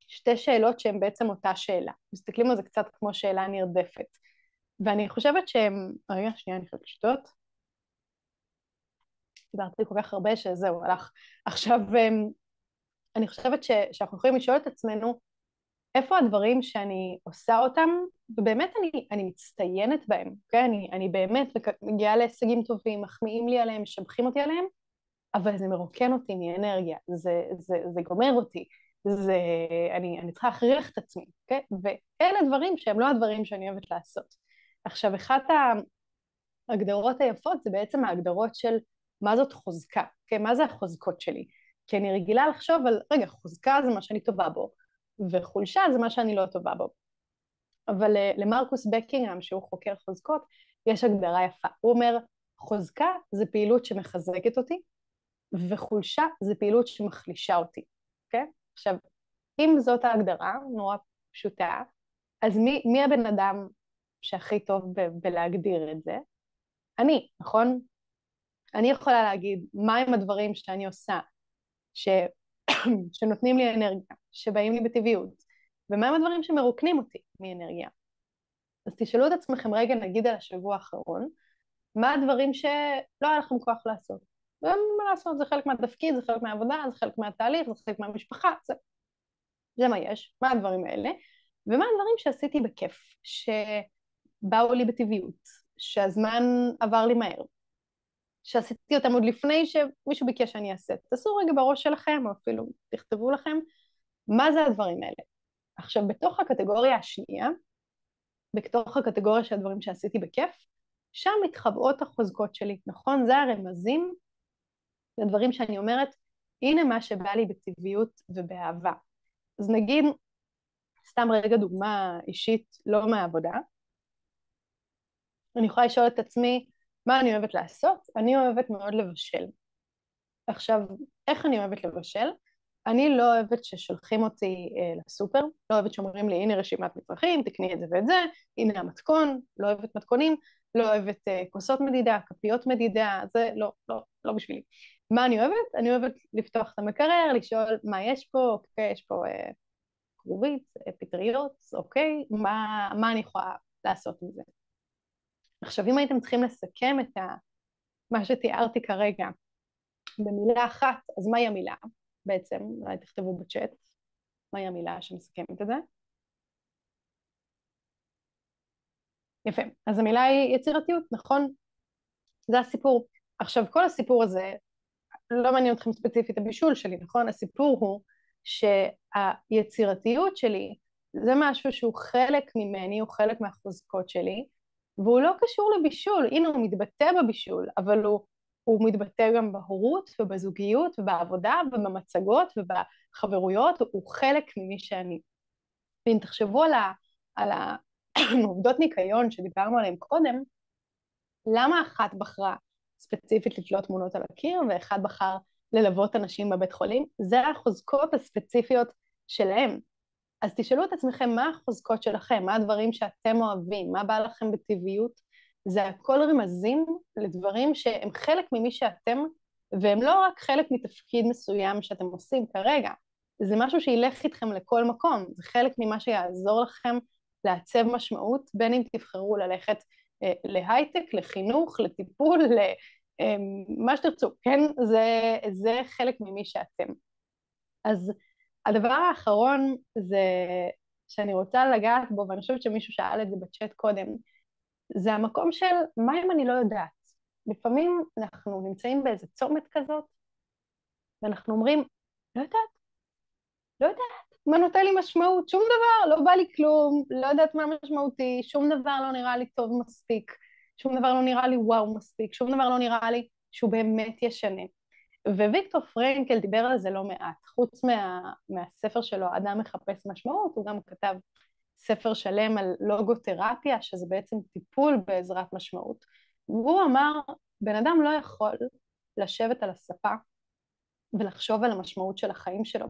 2 שאלות שהן בעצם אותה שאלה. מסתכלים על זה קצת כמו שאלה נרדפת. ואני חושבת שהם... רגע, שנייה, אני חושבת לשתות. דיברתי כל כך הרבה שזהו, הלך. עכשיו, אני חושבת שאנחנו יכולים לשאול את עצמנו, איפה הדברים שאני עושה אותם, ובאמת אני מצטיינת בהם, אוקיי? אני באמת מגיעה להישגים טובים, מחמיאים לי עליהם, משבחים אותי עליהם, אבל זה מרוקן אותי מאנרגיה, זה גומר אותי, אני צריכה להכריח את עצמי, אוקיי? ואלה דברים שהם לא הדברים שאני אוהבת לעשות. עכשיו, אחת ההגדרות היפות זה בעצם ההגדרות של מה זאת חוזקה, אוקיי? מה זה החוזקות שלי? כי אני רגילה לחשוב על, רגע, חוזקה זה מה שאני טובה בו, וחולשה זה מה שאני לא טובה בו. אבל למרקוס בקינגהאם, שהוא חוקר חוזקות, יש הגדרה יפה. הוא אומר, חוזקה זה פעילות שמחזקת אותי, וחולשה זה פעילות שמחלישה אותי, אוקיי? עכשיו, אם זאת ההגדרה, נורא פשוטה, אז מי הבן אדם שהכי טוב בלהגדיר את זה? אני, נכון? אני יכולה להגיד מהם הדברים שאני עושה, שנותנים לי אנרגיה, שבאים לי בטבעיות, ומהם הדברים שמרוקנים אותי מאנרגיה. אז תשאלו את עצמכם רגע, נגיד על השבוע האחרון, מה הדברים שלא היה לכם כוח לעשות? ומה לעשות, זה חלק מהתפקיד, זה חלק מהעבודה, זה חלק מהתהליך, זה חלק מהמשפחה, זה מה יש, מה הדברים האלה, ומה הדברים שעשיתי בכיף, שבאו לי בטבעיות, שהזמן עבר לי מהר, שעשיתי אותם עוד לפני שמישהו ביקש שאני אעשה. תעשו רגע בראש שלכם, או אפילו תכתבו לכם, מה זה הדברים האלה. עכשיו, בתוך הקטגוריה השנייה, בתוך הקטגוריה של הדברים שעשיתי בכיף, שם מתחבאות החוזקות שלי, נכון? זה הרמזים, זה דברים שאני אומרת, הנה מה שבא לי בטבעיות ובאהבה. אז נגיד, סתם רגע דוגמה אישית, לא מהעבודה, אני יכולה לשאול את עצמי, מה אני אוהבת לעשות? אני אוהבת מאוד לבשל. עכשיו, איך אני אוהבת לבשל? אני לא אוהבת ששולחים אותי לסופר, לא אוהבת שאומרים לי, הנה רשימת מצרכים, תקני את זה ואת זה, הנה המתכון, לא אוהבת מתכונים, לא אוהבת כוסות מדידה, כפיות מדידה, זה לא בשבילי. מה אני אוהבת? אני אוהבת לפתוח את המקרר, לשאול מה יש פה, אוקיי, יש פה כרובית, פטריות, אוקיי, מה אני יכולה לעשות עם זה? עכשיו, אם הייתם צריכים לסכם את מה שתיארתי כרגע במילה אחת, אז מהי המילה? בעצם, אולי תכתבו בצ'אט, מהי המילה שמסכמת את זה? יפה, אז המילה היא יצירתיות, נכון? זה הסיפור. עכשיו, כל הסיפור הזה, לא מעניין אתכם ספציפית הבישול שלי, נכון? הסיפור הוא שהיצירתיות שלי, זה משהו שהוא חלק ממני, הוא חלק מהחוזקות שלי, והוא לא קשור לבישול, הנה הוא מתבטא בבישול, אבל הוא מתבטא גם בהורות ובזוגיות ובעבודה ובמצגות ובחברויות, הוא חלק ממי שאני. ואם תחשבו על העובדות ניקיון שדיברנו עליהן קודם, למה אחת בחרה ספציפית לתלות תמונות על הקיר, ואחד בחר ללוות אנשים בבית חולים? זה החוזקות הספציפיות שלהם. אז תשאלו את עצמכם מה החוזקות שלכם, מה הדברים שאתם אוהבים, מה בא לכם בטבעיות, זה הכל רמזים לדברים שהם חלק ממי שאתם, והם לא רק חלק מתפקיד מסוים שאתם עושים כרגע, זה משהו שילך איתכם לכל מקום, זה חלק ממה שיעזור לכם לעצב משמעות, בין אם תבחרו ללכת להייטק, לחינוך, לטיפול, למה שתרצו, כן? זה חלק ממי שאתם. אז הדבר האחרון זה שאני רוצה לגעת בו, ואני חושבת שמישהו שאל את זה בצ'אט קודם, זה המקום של מה אם אני לא יודעת. לפעמים אנחנו נמצאים באיזה צומת כזאת, ואנחנו אומרים, לא יודעת, מה נותן לי משמעות? שום דבר, לא בא לי כלום, לא יודעת מה משמעותי, שום דבר לא נראה לי טוב מספיק, שום דבר לא נראה לי וואו מספיק, שום דבר לא נראה לי שהוא באמת ישנה. וויקטור פרנקל דיבר על זה לא מעט. חוץ מהספר שלו, אדם מחפש משמעות, הוא גם כתב ספר שלם על לוגותרפיה, שזה בעצם טיפול בעזרת משמעות. והוא אמר, בן אדם לא יכול לשבת על הספה ולחשוב על המשמעות של החיים שלו.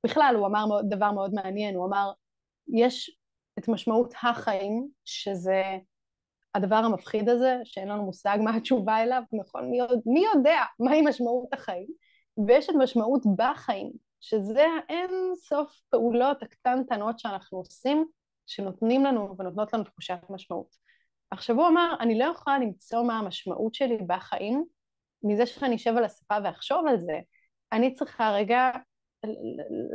בכלל, הוא אמר דבר מאוד מעניין, הוא אמר, יש את משמעות החיים, שזה הדבר המפחיד הזה, שאין לנו מושג מה התשובה אליו, נכון, מי יודע מהי משמעות החיים, ויש את משמעות בחיים, שזה אין סוף פעולות הקטנטנות שאנחנו עושים, שנותנים לנו ונותנות לנו תחושת משמעות. עכשיו הוא אמר, אני לא יכולה למצוא מה המשמעות שלי בחיים, מזה שאני אשב על הספה ואחשוב על זה, אני צריכה רגע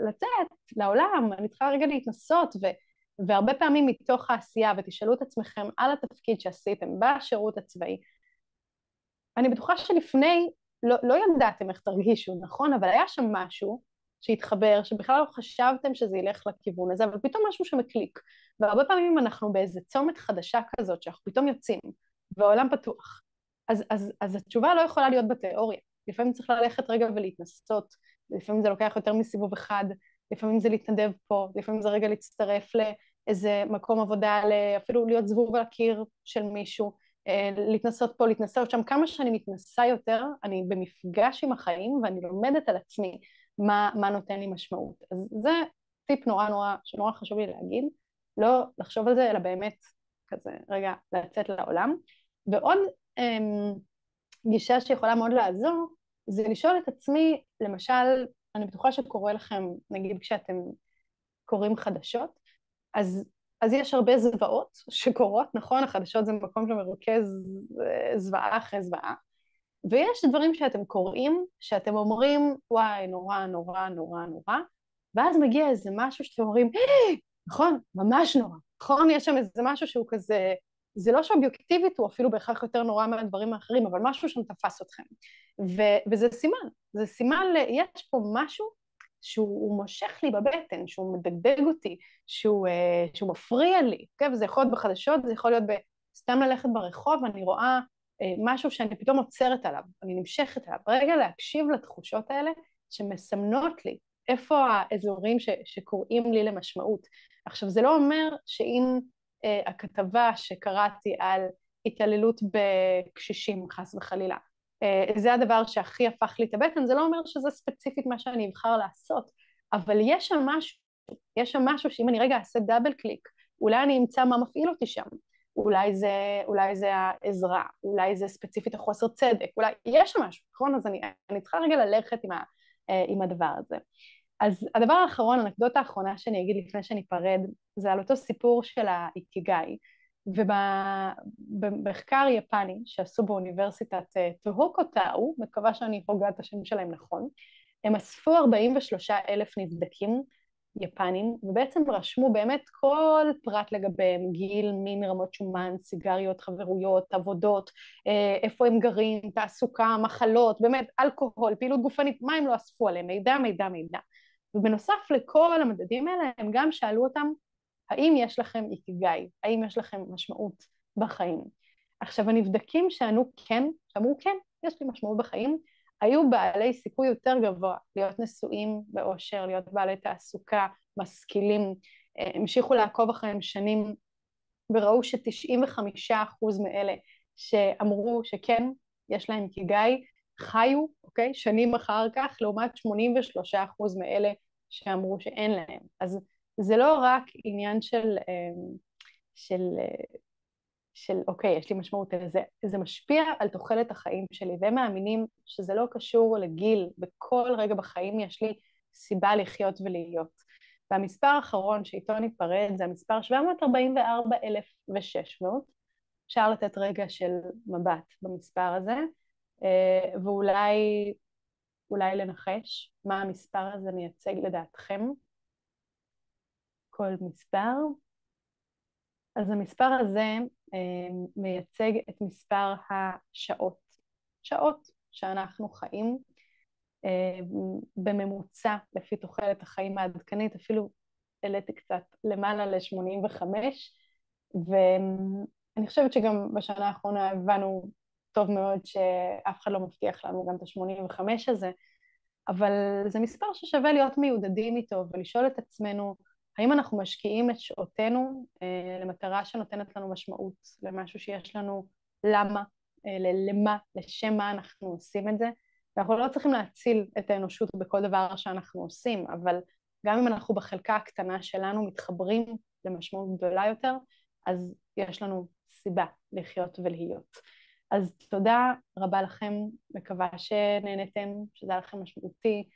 לצאת לעולם, אני צריכה רגע להתנסות, והרבה פעמים מתוך העשייה, ותשאלו את עצמכם על התפקיד שעשיתם בשירות הצבאי, אני בטוחה שלפני לא ידעתם איך תרגישו, נכון? אבל היה שם משהו שהתחבר, שבכלל לא חשבתם שזה ילך לכיוון הזה, אבל פתאום משהו שמקליק. והרבה פעמים אנחנו באיזה צומת חדשה כזאת, שאנחנו פתאום יוצאים, והעולם פתוח. אז התשובה לא יכולה להיות בתיאוריה. לפעמים צריך ללכת רגע ולהתנסות, לפעמים זה לוקח יותר מסיבוב אחד, לפעמים זה להתנדב פה, לפעמים זה רגע להצטרף לאיזה מקום עבודה, אפילו להיות זבוב על הקיר של מישהו, להתנסות פה, להתנסות שם. כמה שאני מתנסה יותר, אני במפגש עם החיים, ואני לומדת על עצמי מה נותן לי משמעות. אז זה טיפ שנורא חשוב לי להגיד, לא לחשוב על זה, אלא באמת כזה רגע לצאת לעולם. ועוד גישה שיכולה מאוד לעזור, זה לשאול את עצמי, למשל, אני בטוחה שקורה לכם, נגיד כשאתם קוראים חדשות, אז יש הרבה זוועות שקורות, נכון? החדשות זה מקום שמרוכז זוועה אחרי זוועה, ויש דברים שאתם קוראים, שאתם אומרים, וואי, נורא, נורא, נורא, נורא, ואז מגיע איזה משהו שאתם אומרים, נכון, ממש נורא, נכון? יש שם איזה משהו שהוא כזה, זה לא שאובייקטיבית, הוא אפילו בהכרח יותר נורא מהדברים האחרים, אבל משהו שם תפס אתכם. וזה סימן, זה סימן, יש פה משהו שהוא מושך לי בבטן, שהוא מדגדג אותי, שהוא מפריע לי, okay? וזה יכול להיות בחדשות, זה יכול להיות סתם ללכת ברחוב, ואני רואה משהו שאני פתאום עוצרת עליו, אני נמשכת עליו, רגע להקשיב לתחושות האלה, שמסמנות לי, איפה האזורים שקוראים לי למשמעות. עכשיו, זה לא אומר שאם הכתבה שקראתי על התעללות בקשישים, חס וחלילה, זה הדבר שהכי הפך לי את הבטן, זה לא אומר שזה ספציפית מה שאני אבחר לעשות, אבל יש שם משהו שאם אני רגע אעשה דאבל קליק, אולי אני אמצא מה מפעיל אותי שם, אולי זה העזרה, אולי זה ספציפית החוסר צדק, אולי יש שם משהו, נכון? אז אני צריכה רגע ללכת עם הדבר הזה. אז הדבר האחרון, הנקדוטה האחרונה שאני אגיד לפני שאני פרד, זה על אותו סיפור של האיקיגאי, ובמחקר יפני שעשו באוניברסיטת טוהוקו טאו, מקווה שאני הוגעת את השם שלהם נכון, הם אספו 43,000 נבדקים יפנים, ובעצם רשמו באמת כל פרט לגביהם, גיל, מין, רמות שומן, סיגריות, חברויות, עבודות, איפה הם גרים, תעסוקה, מחלות, באמת אלכוהול, פעילות גופנית, מה הם לא אספו עליהם, מידע, מידע, מידע. ובנוסף לכל המדדים האלה, הם גם שאלו אותם, האם יש לכם איקיגאי? האם יש לכם משמעות בחיים? עכשיו, הנבדקים שאמרו כן, יש לי משמעות בחיים, היו בעלי סיכוי יותר גבוה, להיות נשואים באושר, להיות בעלי תעסוקה, משכילים, המשיכו לעקוב אחריהם שנים, וראו ש95% מאלה שאמרו שכן, יש להם איקיגאי, חיו, אוקיי? שנים אחר כך, לעומת 83% מאלה שאמרו שאין להם. אז זה לא רק עניין של אוקיי, יש לי משמעות, זה משפיע על תוחלת החיים שלי, והם מאמינים שזה לא קשור לגיל, בכל רגע בחיים יש לי סיבה לחיות ולהיות. והמספר האחרון שאיתו ניפרד זה המספר 744,600, אפשר לתת רגע של מבט במספר הזה, ואולי לנחש מה המספר הזה מייצג לדעתכם. כל מספר. אז המספר הזה מייצג את מספר השעות. שעות שאנחנו חיים בממוצע לפי תוחלת החיים העדכנית, אפילו העליתי קצת למעלה ל-85, ואני חושבת שגם בשנה האחרונה הבנו טוב מאוד שאף אחד לא מבטיח לנו גם את ה-85 הזה, אבל זה מספר ששווה להיות מיודדים איתו ולשאול את עצמנו, האם אנחנו משקיעים את שעותינו למטרה שנותנת לנו משמעות, למשהו שיש לנו למה, למה, לשם מה אנחנו עושים את זה, ואנחנו לא צריכים להציל את האנושות בכל דבר שאנחנו עושים, אבל גם אם אנחנו בחלקה הקטנה שלנו מתחברים למשמעות גדולה יותר, אז יש לנו סיבה לחיות ולהיות. אז תודה רבה לכם, מקווה שנהנתם, שזה היה לכם משמעותי.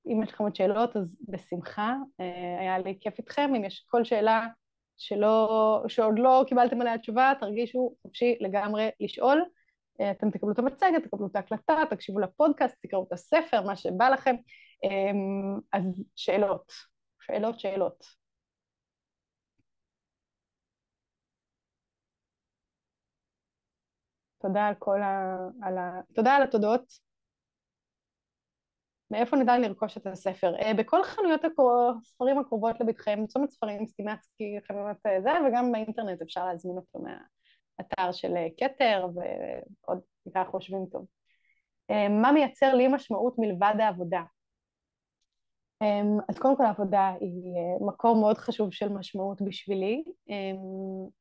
אם יש לכם עוד שאלות, אז בשמחה, היה לי כיף איתכם. אם יש כל שאלה שעוד לא קיבלתם עליה תשובה, תרגישו חופשי לגמרי לשאול. אתם תקבלו את המצגת, תקבלו את ההקלטה, תקשיבו לפודקאסט, תקראו את הספר, מה שבא לכם. אז שאלות. תודה תודה על התודות. מאיפה נדע לרכוש את הספר? בכל חנויות הספרים הקרובות לביתכם, צומת ספרים, סטימצקי, חנויות זה, וגם באינטרנט אפשר להזמין אותו מהאתר של כתר, ועוד ככה חושבים טוב. מה מייצר לי משמעות מלבד העבודה? אז קודם כל העבודה היא מקור מאוד חשוב של משמעות בשבילי.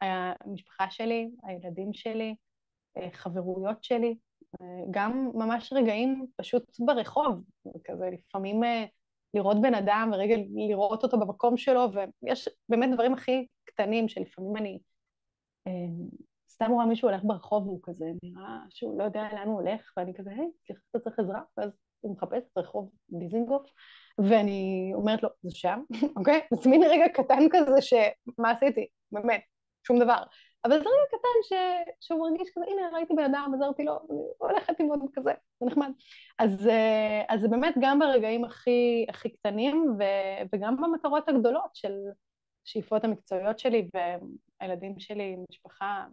המשפחה שלי, הילדים שלי, חברויות שלי, גם ממש רגעים פשוט ברחוב, כזה לפעמים לראות בן אדם ורגע לראות אותו במקום שלו, ויש באמת דברים הכי קטנים שלפעמים אני סתם רואה מישהו הולך ברחוב והוא כזה נראה שהוא לא יודע לאן הוא הולך, ואני כזה, היי, סליחה, אתה צריך עזרה, ואז הוא מחפש את רחוב דיזינגוף, ואני אומרת לו, זה שם, אוקיי? זה מין רגע קטן כזה שמה עשיתי? באמת, שום דבר. אבל זה רגע קטן שהוא מרגיש כזה, הנה, ראיתי בן אדם, עזרתי לו, אני הולכת עם עוד כזה, זה נחמד. אז זה באמת גם ברגעים הכי קטנים, וגם במטרות הגדולות של שאיפות המקצועיות שלי, והילדים שלי, משפחה,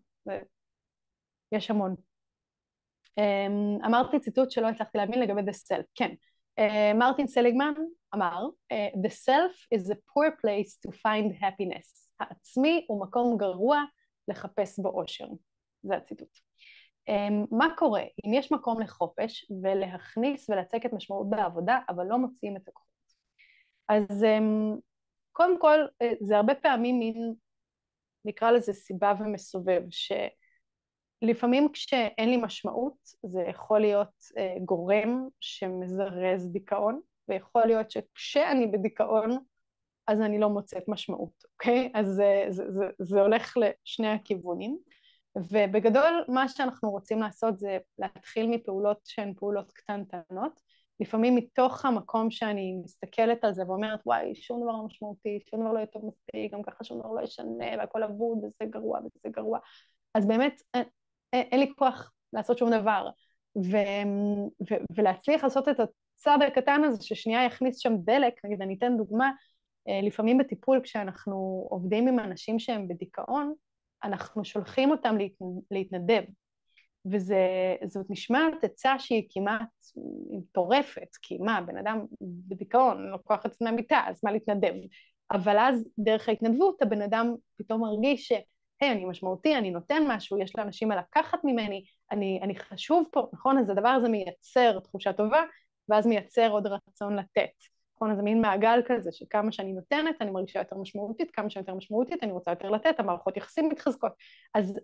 יש המון. אמרתי ציטוט שלא הצלחתי להבין לגבי The Self, כן. מרטין סליגמן אמר, The Self is a poor place to find happiness. העצמי הוא מקום גרוע לחפש בו אושר. זה הציטוט. מה קורה אם יש מקום לחופש ולהכניס ולצקת משמעות בעבודה, אבל לא מוציאים את הכוחות? אז קודם כל, זה הרבה פעמים מין, נקרא לזה סיבה ומסובב, שלפעמים כשאין לי משמעות, זה יכול להיות גורם שמזרז דיכאון, ויכול להיות שכשאני בדיכאון, אז אני לא מוצאת משמעות, אוקיי? אז זה הולך לשני הכיוונים, ובגדול מה שאנחנו רוצים לעשות זה להתחיל מפעולות שהן פעולות קטנטנות, לפעמים מתוך המקום שאני מסתכלת על זה ואומרת, וואי, שום דבר לא משמעותי, שום דבר לא יהיה טוב מספיק, גם ככה שום דבר לא ישנה, והכל אבוד, וזה גרוע, וזה גרוע. אז באמת, אין לי כוח לעשות שום דבר, ולהצליח לעשות את הצעד הקטן הזה, ששנייה יכניס שם דלק, נגיד, אני אתן דוגמה, לפעמים בטיפול, כשאנחנו עובדים עם אנשים שהם בדיכאון, אנחנו שולחים אותם להתנדב, וזאת נשמעת עצה שהיא כמעט מטורפת, כי מה, בן אדם בדיכאון, לוקח את זה מהמיטה, אז מה להתנדב? אבל אז דרך ההתנדבות, הבן אדם פתאום מרגיש היי, אני משמעותי, אני נותן משהו, יש לאנשים מה לקחת ממני, אני חשוב פה, נכון? אז הדבר הזה מייצר תחושה טובה, ואז מייצר עוד רצון לתת. נכון, אז זה מין מעגל כזה, שכמה שאני נותנת, אני מרגישה יותר משמעותית, כמה שאני יותר משמעותית, אני רוצה יותר לתת, המערכות יחסים מתחזקות.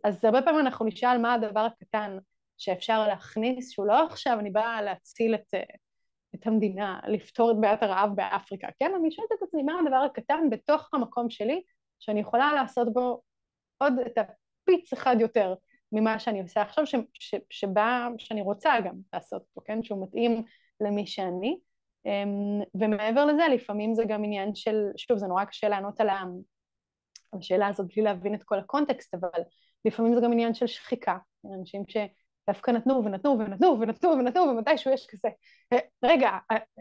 אז הרבה פעמים אנחנו נשאל מה הדבר הקטן שאפשר להכניס, שהוא לא עכשיו, אני באה להציל את המדינה, לפתור את בעיית הרעב באפריקה, כן? אני שואלת את עצמי, מה הדבר הקטן בתוך המקום שלי, שאני יכולה לעשות בו עוד את הפיץ אחד יותר ממה שאני עושה עכשיו, שאני רוצה גם לעשות פה, כן? שהוא מתאים למי שאני. ומעבר לזה, לפעמים זה גם עניין של, שוב, זה נורא קשה לענות על השאלה הזאת בלי להבין את כל הקונטקסט, אבל לפעמים זה גם עניין של שחיקה, אנשים שדווקא נתנו ונתנו ונתנו ונתנו ונתנו, ומתישהו יש כזה, רגע,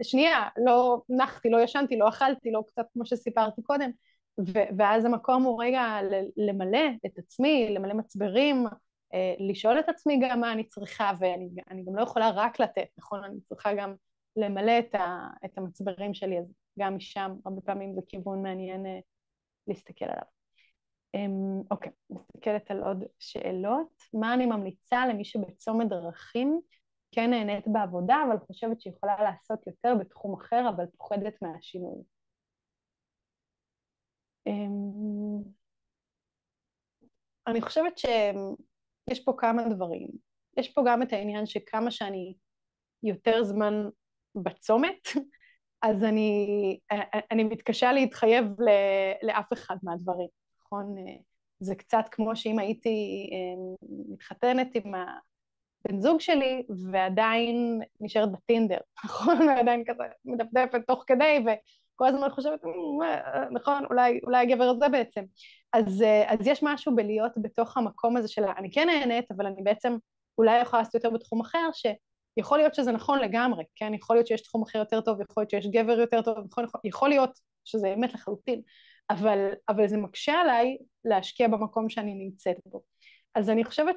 שנייה, לא נחתי, לא ישנתי, לא אכלתי, לא קצת כמו שסיפרתי קודם, ואז המקום הוא רגע למלא את עצמי, למלא מצברים, לשאול את עצמי גם מה אני צריכה, ואני גם לא יכולה רק לתת, נכון? אני צריכה גם למלא את המצברים שלי, אז גם משם הרבה פעמים זה כיוון מעניין להסתכל עליו. אוקיי, מסתכלת על עוד שאלות. מה אני ממליצה למי שבצומת דרכים כן נהנית בעבודה, אבל חושבת שיכולה לעשות יותר בתחום אחר, אבל פוחדת מהשינוי? אני חושבת שיש פה כמה דברים. יש פה גם את העניין שכמה שאני יותר זמן בצומת, אז אני מתקשה להתחייב לאף אחד מהדברים, נכון? זה קצת כמו שאם הייתי מתחתנת עם הבן זוג שלי, ועדיין נשארת בטינדר, נכון? ועדיין כזה מדפדפת תוך כדי, וכל הזמן אני חושבת, נכון, אולי הגבר הזה בעצם. אז יש משהו בלהיות בתוך המקום הזה של אני כן נהנית, אבל אני בעצם אולי יכולה לעשות יותר בתחום אחר, יכול להיות שזה נכון לגמרי, כן? יכול להיות שיש תחום אחר יותר טוב, יכול להיות שיש גבר יותר טוב, יכול להיות שזה אמת לחלוטין, אבל זה מקשה עליי להשקיע במקום שאני נמצאת בו. אז אני חושבת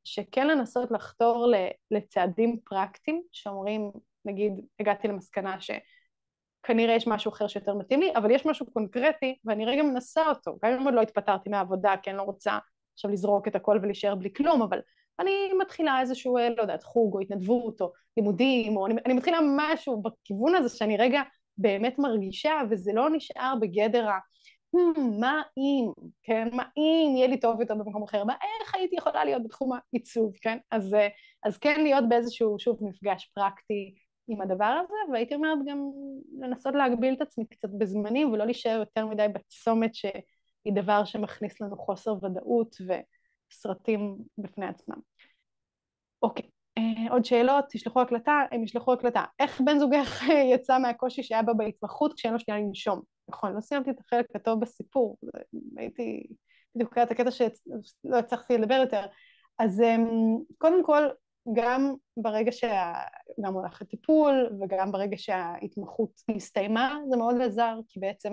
שכן לנסות לחתור לצעדים פרקטיים, שאומרים, נגיד, הגעתי למסקנה שכנראה יש משהו אחר שיותר מתאים לי, אבל יש משהו קונקרטי, ואני רגע מנסה אותו, גם אם עוד לא התפטרתי מהעבודה, כי אני לא רוצה עכשיו לזרוק את הכל ולהישאר בלי כלום, אבל אני מתחילה איזשהו, לא יודעת, חוג או התנדבות או לימודים, או אני מתחילה משהו בכיוון הזה שאני רגע באמת מרגישה, וזה לא נשאר בגדר מה אם, כן? מה אם יהיה לי טוב יותר במקום אחר? איך הייתי יכולה להיות בתחום העיצוב, כן? אז כן להיות באיזשהו, שוב, מפגש פרקטי עם הדבר הזה, והייתי אומרת גם לנסות להגביל את עצמי קצת בזמנים, ולא להישאר יותר מדי בצומת שהיא דבר שמכניס לנו חוסר ודאות וסרטים בפני עצמם. אוקיי, עוד שאלות, תשלחו הקלטה, הם ישלחו הקלטה. איך בן זוגך יצא מהקושי שהיה בה בהתמחות כשאין לו שנייה לנשום? נכון, לא סיימתי את החלק הטוב בסיפור, הייתי בדיוק את הקטע שלא הצלחתי לדבר יותר. אז קודם כל, גם ברגע גם הולך לטיפול, וגם ברגע שההתמחות הסתיימה, זה מאוד עזר, כי בעצם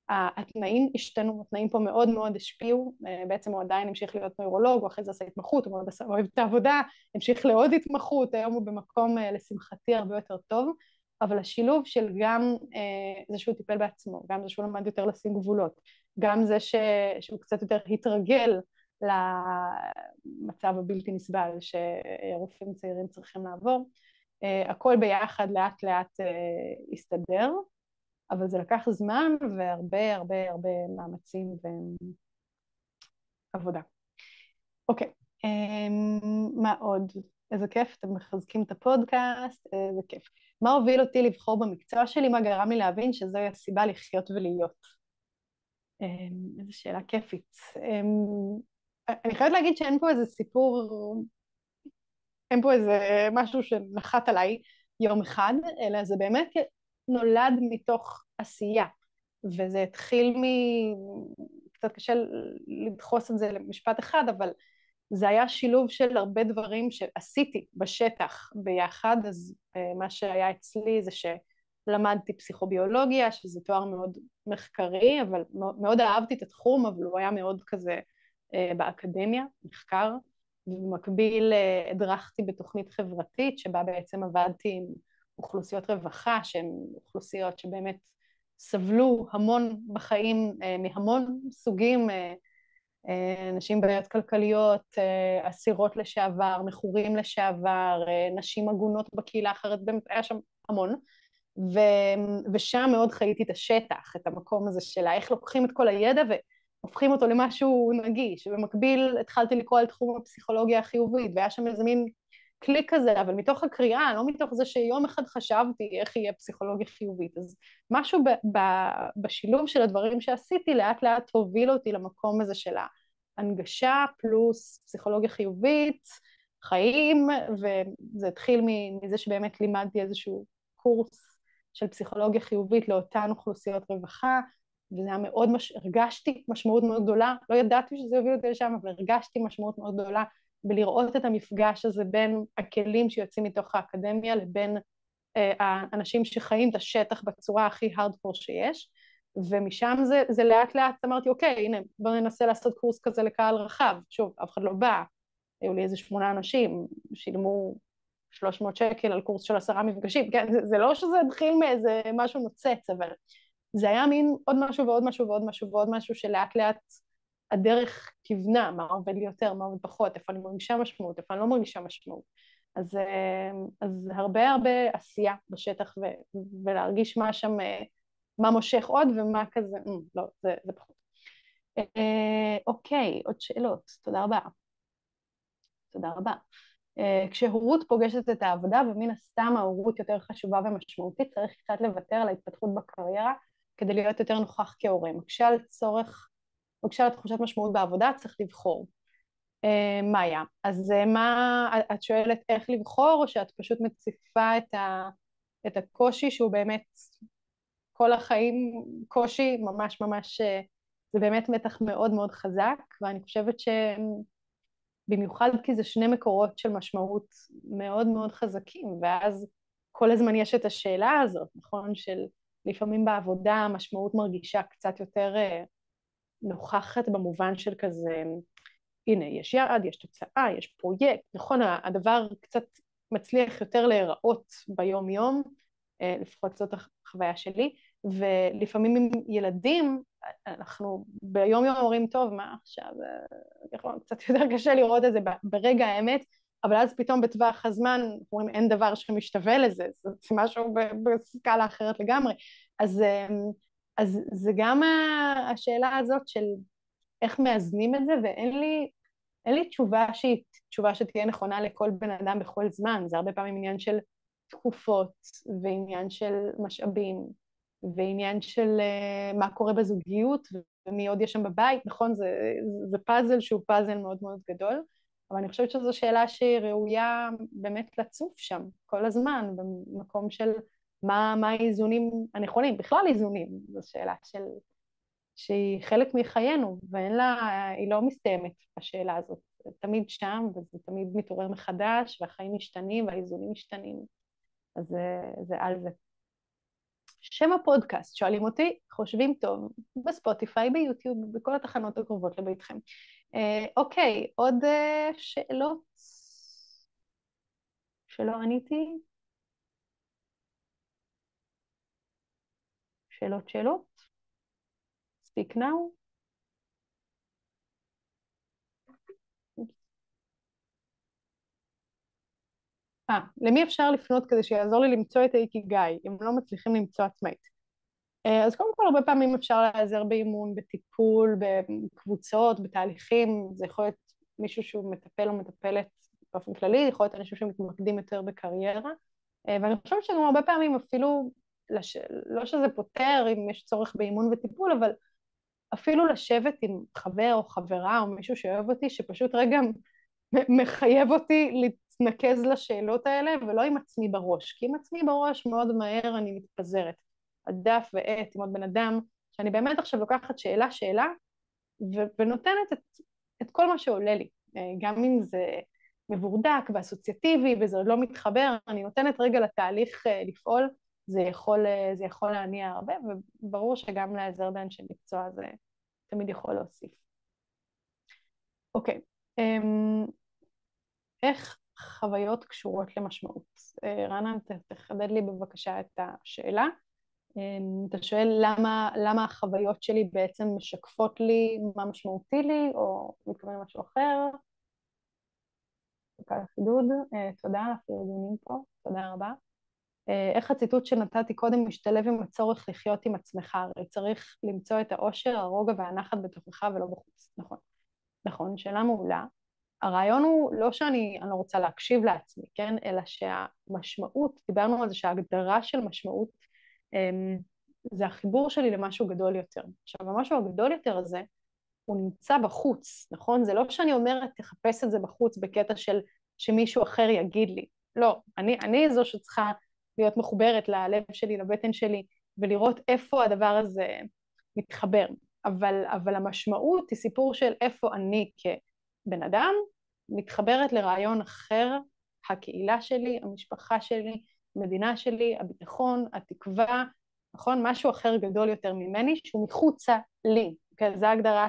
התנאים השתנו, התנאים פה מאוד מאוד השפיעו, בעצם הוא עדיין המשיך להיות נוירולוג, הוא אחרי זה עשה התמחות, הוא מאוד אוהב את העבודה, המשיך לעוד התמחות, היום הוא במקום לשמחתי הרבה יותר טוב, אבל השילוב של גם זה שהוא טיפל בעצמו, גם זה שהוא למד יותר לשים גבולות, גם זה שהוא קצת יותר התרגל למצב הבלתי נסבל שרופאים צעירים צריכים לעבור, הכל ביחד לאט לאט הסתדר, אבל זה לקח זמן והרבה הרבה הרבה מאמצים ועבודה. אוקיי, מה עוד? איזה כיף, אתם מחזקים את הפודקאסט, איזה כיף. מה הוביל אותי לבחור במקצוע שלי? מה גרם לי להבין שזוהי הסיבה לחיות ולהיות? איזו שאלה כיפית. אני חייבת להגיד שאין פה איזה סיפור, אין פה איזה משהו שנחת עליי יום אחד, אלא זה באמת נולד מתוך עשייה, וזה התחיל קצת קשה לדחוס את זה למשפט אחד, אבל זה היה שילוב של הרבה דברים שעשיתי בשטח ביחד. אז מה שהיה אצלי זה שלמדתי פסיכוביולוגיה, שזה תואר מאוד מחקרי, אבל מאוד אהבתי את התחום, אבל הוא היה מאוד כזה באקדמיה, מחקר, ובמקביל הדרכתי בתוכנית חברתית, שבה בעצם עבדתי עם אוכלוסיות רווחה, שהן אוכלוסיות שבאמת סבלו המון בחיים, מהמון סוגים, נשים בעיות כלכליות, אסירות לשעבר, מכורים לשעבר, נשים עגונות בקהילה אחרת, באמת היה שם המון, ושם מאוד חייתי את השטח, את המקום הזה של איך לוקחים את כל הידע והופכים אותו למשהו נגיש, ובמקביל התחלתי לקרוא על תחום הפסיכולוגיה החיובית, והיה שם איזה מין קליק כזה, אבל מתוך הקריאה, לא מתוך זה שיום אחד חשבתי איך יהיה פסיכולוגיה חיובית, אז משהו בשילוב של הדברים שעשיתי לאט לאט הוביל אותי למקום הזה של ההנגשה פלוס פסיכולוגיה חיובית, חיים, וזה התחיל מזה שבאמת לימדתי איזשהו קורס של פסיכולוגיה חיובית לאותן אוכלוסיות רווחה, וזה היה מאוד, הרגשתי משמעות מאוד גדולה, לא ידעתי שזה יוביל אותי לשם, אבל הרגשתי משמעות מאוד גדולה, בלראות את המפגש הזה בין הכלים שיוצאים מתוך האקדמיה לבין האנשים שחיים את השטח בצורה הכי הארדקור שיש, ומשם זה לאט לאט אמרתי, אוקיי, הנה, בוא ננסה לעשות קורס כזה לקהל רחב, שוב, אף אחד לא בא, היו לי איזה 8 אנשים, שילמו 300 שקל על קורס של 10 מפגשים, כן, זה לא שזה התחיל מאיזה משהו נוצץ, אבל זה היה מין עוד משהו ועוד משהו ועוד משהו ועוד משהו שלאט לאט הדרך כיוונה, מה עובד לי יותר, מה עובד פחות, איפה אני מרגישה משמעות, איפה אני לא מרגישה משמעות. אז הרבה עשייה בשטח, ולהרגיש מה שם, מה מושך עוד ומה כזה, לא, זה פחות. אוקיי, עוד שאלות, תודה רבה. תודה רבה. כשהורות פוגשת את העבודה, ומן הסתם ההורות יותר חשובה ומשמעותית, צריך קצת לוותר על ההתפתחות בקריירה, כדי להיות יותר נוכח כהורה. מקשה על תחושת משמעות בעבודה, צריך לבחור. מאיה, אז את שואלת איך לבחור, או שאת פשוט מציפה את הקושי, שהוא באמת כל החיים קושי, ממש ממש, זה באמת מתח מאוד מאוד חזק, ואני חושבת במיוחד כי זה שני מקורות של משמעות מאוד מאוד חזקים, ואז כל הזמן יש את השאלה הזאת, נכון? של לפעמים בעבודה המשמעות מרגישה קצת יותר נוכחת במובן של כזה, הנה, יש יעד, יש תוצאה, יש פרויקט, נכון? הדבר קצת מצליח יותר להיראות ביום יום, לפחות זאת החוויה שלי, ולפעמים עם ילדים, אנחנו ביום יום אומרים, טוב, מה עכשיו, קצת יותר קשה לראות את זה ברגע האמת, אבל אז פתאום בטווח הזמן, אומרים, אין דבר שמשתווה לזה, זה משהו בסקאלה אחרת לגמרי, אז זה גם השאלה הזאת של איך מאזנים את זה, ואין לי תשובה שהיא תשובה שתהיה נכונה לכל בן אדם בכל זמן, זה הרבה פעמים עניין של תקופות, ועניין של משאבים, ועניין של מה קורה בזוגיות, ומי עוד יש שם בבית, נכון? זה פאזל שהוא פאזל מאוד מאוד גדול, אבל אני חושבת שזו שאלה שהיא ראויה באמת לצוף שם כל הזמן, במקום של מה האיזונים הנכונים, בכלל איזונים, זו שאלה שהיא חלק מחיינו, היא לא מסתיימת השאלה הזאת, זה תמיד שם, וזה תמיד מתעורר מחדש, והחיים משתנים, והאיזונים משתנים, אז זה על זה. שם הפודקאסט, שואלים אותי, חושבים טוב, בספוטיפיי, ביוטיוב, בכל התחנות הקרובות לביתכם. אוקיי, עוד שאלות שלא עניתי? שאלות? Speak now. למי אפשר לפנות כדי שיעזור לי למצוא את האיקיגאי, אם לא מצליחים למצוא עצמאית? אז קודם כל, הרבה פעמים אפשר להיעזר באימון, בטיפול, בקבוצות, בתהליכים, זה יכול להיות מישהו שהוא מטפל או מטפלת באופן כללי, יכול להיות אנשים שמתמקדים יותר בקריירה, ואני חושבת שגם הרבה פעמים אפילו, לא שזה פותר אם יש צורך באימון וטיפול, אבל אפילו לשבת עם חבר או חברה או מישהו שאוהב אותי, שפשוט רגע מחייב אותי להתנקז לשאלות האלה, ולא עם עצמי בראש, כי עם עצמי בראש מאוד מהר אני מתפזרת. הדף ועט עם עוד בן אדם, שאני באמת עכשיו לוקחת שאלה, ונותנת את כל מה שעולה לי, גם אם זה מבורדק ואסוציאטיבי, וזה עוד לא מתחבר, אני נותנת רגע לתהליך לפעול, זה יכול להניע הרבה, וברור שגם לעזר באנשי מקצוע זה תמיד יכול להוסיף. אוקיי, איך חוויות קשורות למשמעות? רנה, תחדד לי בבקשה את השאלה. אתה שואל למה החוויות שלי בעצם משקפות לי מה משמעותי לי, או מתכוון משהו אחר? תודה לחידוד, תודה על החידודים פה, תודה רבה. איך הציטוט שנתתי קודם משתלב עם הצורך לחיות עם עצמך, הרי צריך למצוא את האושר, הרוגע והנחת בתוכך ולא בחוץ, נכון, שאלה מעולה. הרעיון הוא לא שאני לא רוצה להקשיב לעצמי, כן? אלא שהמשמעות, דיברנו על זה שההגדרה של משמעות, זה החיבור שלי למשהו גדול יותר. עכשיו, המשהו הגדול יותר הזה, הוא נמצא בחוץ, נכון? זה לא שאני אומרת, תחפש את זה בחוץ בקטע של שמישהו אחר יגיד לי. לא, אני זו שצריכה להיות מחוברת ללב שלי, לבטן שלי, ולראות איפה הדבר הזה מתחבר. אבל המשמעות היא סיפור של איפה אני כבן אדם מתחברת לרעיון אחר, הקהילה שלי, המשפחה שלי, המדינה שלי, הביטחון, התקווה, נכון? משהו אחר גדול יותר ממני, שהוא מחוצה לי. כן? זו ההגדרה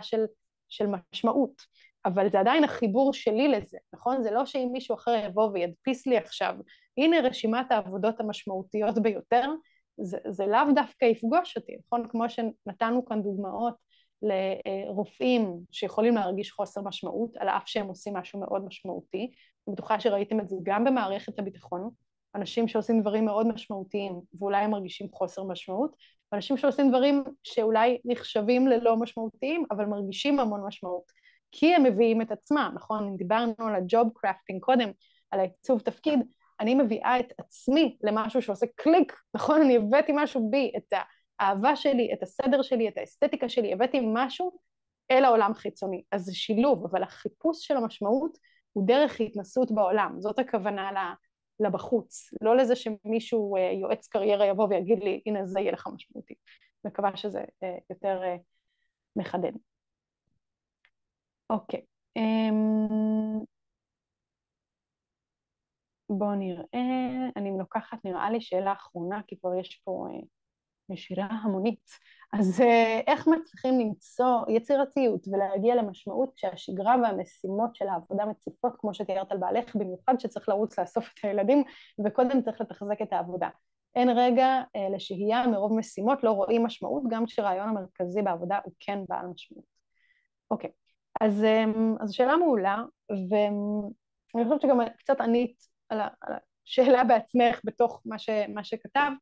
של משמעות. אבל זה עדיין החיבור שלי לזה, נכון? זה לא שאם מישהו אחר יבוא וידפיס לי עכשיו, הנה רשימת העבודות המשמעותיות ביותר, זה לאו דווקא יפגוש אותי, נכון? כמו שנתנו כאן דוגמאות לרופאים שיכולים להרגיש חוסר משמעות, על אף שהם עושים משהו מאוד משמעותי. אני בטוחה שראיתם את זה גם במערכת הביטחון, אנשים שעושים דברים מאוד משמעותיים, ואולי הם מרגישים חוסר משמעות, ואנשים שעושים דברים שאולי נחשבים ללא משמעותיים, אבל מרגישים המון משמעות, כי הם מביאים את עצמם, נכון? דיברנו על הג'וב קראפטינג קודם, על העיצוב תפקיד, אני מביאה את עצמי למשהו שעושה קליק, נכון? אני הבאתי משהו בי, את האהבה שלי, את הסדר שלי, את האסתטיקה שלי, הבאתי משהו אל העולם חיצוני. אז זה שילוב, אבל החיפוש של המשמעות הוא דרך התנסות בעולם, זאת הכוונה לבחוץ, לא לזה שמישהו יועץ קריירה יבוא ויגיד לי, הנה זה יהיה לך משמעותי. מקווה שזה יותר מחדד. אוקיי. בואו נראה, אני לוקחת נראה לי שאלה אחרונה, כי כבר יש פה נשירה המונית. אז איך מצליחים למצוא יצירתיות ולהגיע למשמעות כשהשגרה והמשימות של העבודה מציפות, כמו שתיארת על בעלך, במיוחד שצריך לרוץ לאסוף את הילדים, וקודם צריך לתחזק את העבודה. אין רגע לשהייה מרוב משימות, לא רואים משמעות, גם כשרעיון המרכזי בעבודה הוא כן בעל משמעות. אוקיי, אז שאלה מעולה, ואני חושבת שגם קצת ענית על השאלה בעצמך בתוך מה שכתבת,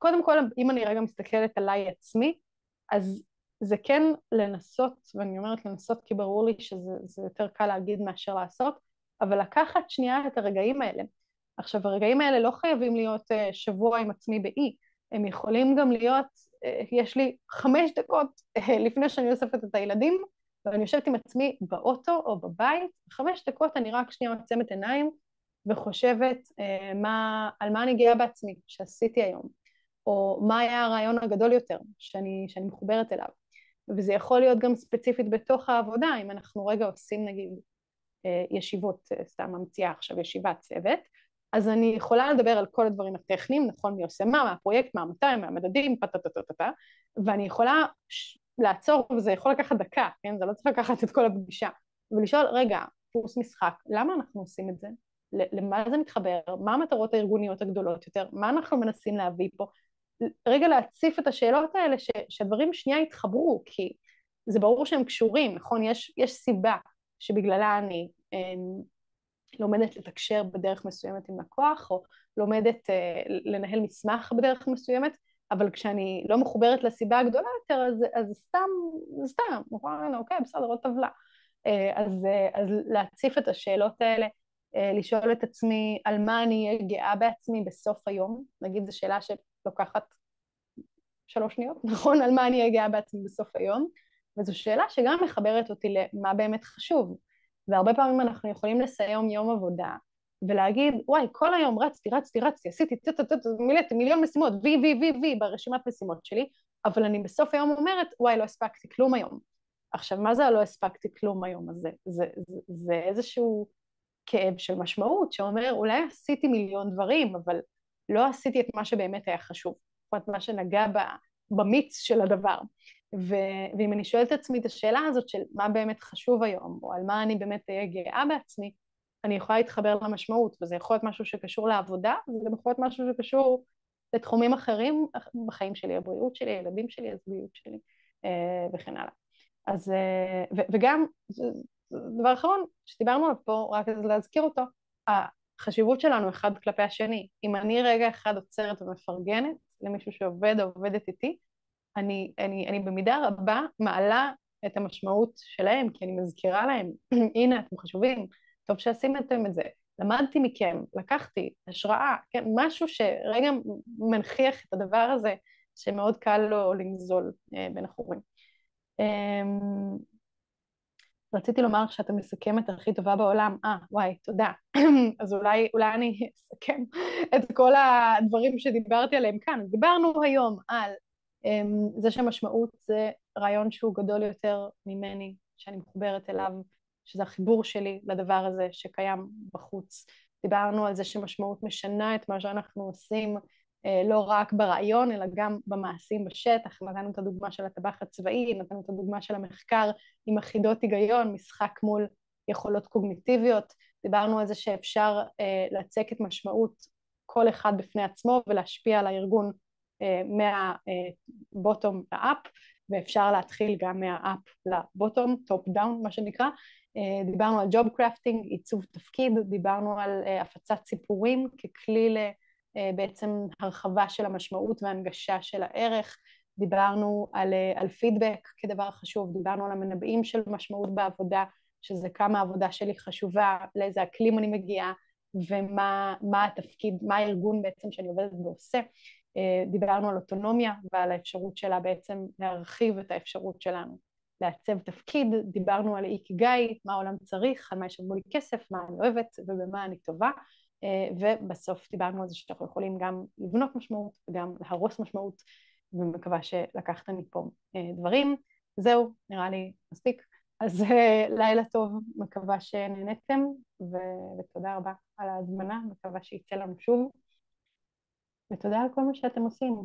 קודם כל, אם אני רגע מסתכלת עליי עצמי, אז זה כן לנסות, ואני אומרת לנסות כי ברור לי שזה יותר קל להגיד מאשר לעשות, אבל לקחת שנייה את הרגעים האלה. עכשיו, הרגעים האלה לא חייבים להיות שבוע עם עצמי באי, הם יכולים גם להיות, יש לי 5 דקות לפני שאני אוספת את הילדים, ואני יושבת עם עצמי באוטו או בבית, 5 דקות אני רק שנייה עוצמת עיניים, וחושבת על מה אני גאה בעצמי שעשיתי היום. או מה היה הרעיון הגדול יותר שאני מחוברת אליו. וזה יכול להיות גם ספציפית בתוך העבודה, אם אנחנו רגע עושים נגיד ישיבות, סתם ממציאה עכשיו ישיבת צוות, אז אני יכולה לדבר על כל הדברים הטכניים, נכון, מי עושה מה הפרויקט, מה המתי, מה המדדים, פטטטטטטה, ואני יכולה לעצור, וזה יכול לקחת דקה, כן? זה לא צריך לקחת את כל הפגישה, ולשאול, רגע, קורס משחק, למה אנחנו עושים את זה? למה זה מתחבר? מה המטרות הארגוניות הגדולות יותר? מה אנחנו מנסים להביא פה? רגע להציף את השאלות האלה, שהדברים שנייה יתחברו, כי זה ברור שהם קשורים, נכון? יש סיבה שבגללה אני לומדת לתקשר בדרך מסוימת עם לקוח, או לומדת לנהל מסמך בדרך מסוימת, אבל כשאני לא מחוברת לסיבה הגדולה יותר, אז זה סתם, נכון? אוקיי, בסדר, עוד טבלה. אז להציף את השאלות האלה, לשאול את עצמי על מה אני אהיה גאה בעצמי בסוף היום, נגיד זו שאלה שלוקחת 3 שניות, נכון? על מה אני אהיה גאה בעצמי בסוף היום, וזו שאלה שגם מחברת אותי למה באמת חשוב, והרבה פעמים אנחנו יכולים לסיים יום עבודה, ולהגיד, וואי, כל היום רצתי, עשיתי מילאתי מיליון משימות, וי ברשימת משימות שלי, אבל אני בסוף היום אומרת, וואי, לא הספקתי כלום היום. עכשיו, מה זה לא הספקתי כלום היום הזה? זה איזשהו כאב של משמעות, שאומר, אולי עשיתי מיליון דברים, אבל לא עשיתי את מה שבאמת היה חשוב, את מה שנגע במיץ של הדבר. ואם אני שואלת את עצמי את השאלה הזאת של מה באמת חשוב היום, או על מה אני באמת אהיה גאה בעצמי, אני יכולה להתחבר למשמעות, וזה יכול להיות משהו שקשור לעבודה, וזה גם יכול להיות משהו שקשור לתחומים אחרים בחיים שלי, הבריאות שלי, הילדים שלי, הזוגיות שלי, וכן הלאה. אז, וגם, דבר אחרון, שדיברנו עליו פה, רק להזכיר אותו, החשיבות שלנו אחד כלפי השני. אם אני רגע אחד עוצרת ומפרגנת למישהו שעובד או עובדת איתי, אני במידה רבה מעלה את המשמעות שלהם, כי אני מזכירה להם, הנה, אתם חשובים, טוב שעשיתם את זה, למדתי מכם, לקחתי השראה, כן, משהו שרגע מנכיח את הדבר הזה, שמאוד קל לו לנזול בין החורים. רציתי לומר שאתה מסכמת הכי טובה בעולם, וואי, תודה. אז אולי אני אסכם את כל הדברים שדיברתי עליהם כאן. דיברנו היום על זה שמשמעות זה רעיון שהוא גדול יותר ממני, שאני מחוברת אליו, שזה החיבור שלי לדבר הזה שקיים בחוץ. דיברנו על זה שמשמעות משנה את מה שאנחנו עושים, לא רק ברעיון, אלא גם במעשים בשטח. נתנו את הדוגמה של הטבח הצבאי, נתנו את הדוגמה של המחקר עם אחידות היגיון, משחק מול יכולות קוגניטיביות. דיברנו על זה שאפשר לצקת משמעות כל אחד בפני עצמו ולהשפיע על הארגון מהבוטום לאפ, ואפשר להתחיל גם מהאפ לבוטום, טופ דאון מה שנקרא. דיברנו על ג'וב קראפטינג, עיצוב תפקיד, דיברנו על הפצת סיפורים ככלי בעצם הרחבה של המשמעות והנגשה של הערך, דיברנו על פידבק כדבר חשוב, דיברנו על המנבאים של משמעות בעבודה, שזה כמה העבודה שלי חשובה, לאיזה אקלים אני מגיעה, ומה התפקיד, מה הארגון בעצם שאני עובדת ועושה. דיברנו על אוטונומיה ועל האפשרות שלה בעצם להרחיב את האפשרות שלנו לעצב תפקיד, דיברנו על איקיגאי, מה העולם צריך, על מה ישלמו לי כסף, מה אני אוהבת ובמה אני טובה, ובסוף דיברנו על זה שאנחנו יכולים גם לבנות משמעות וגם להרוס משמעות, ומקווה שלקחתם מפה דברים. זהו, נראה לי מספיק. אז לילה טוב, מקווה שנהנתם, ותודה רבה על ההזמנה, מקווה שיצא לנו שוב, ותודה על כל מה שאתם עושים.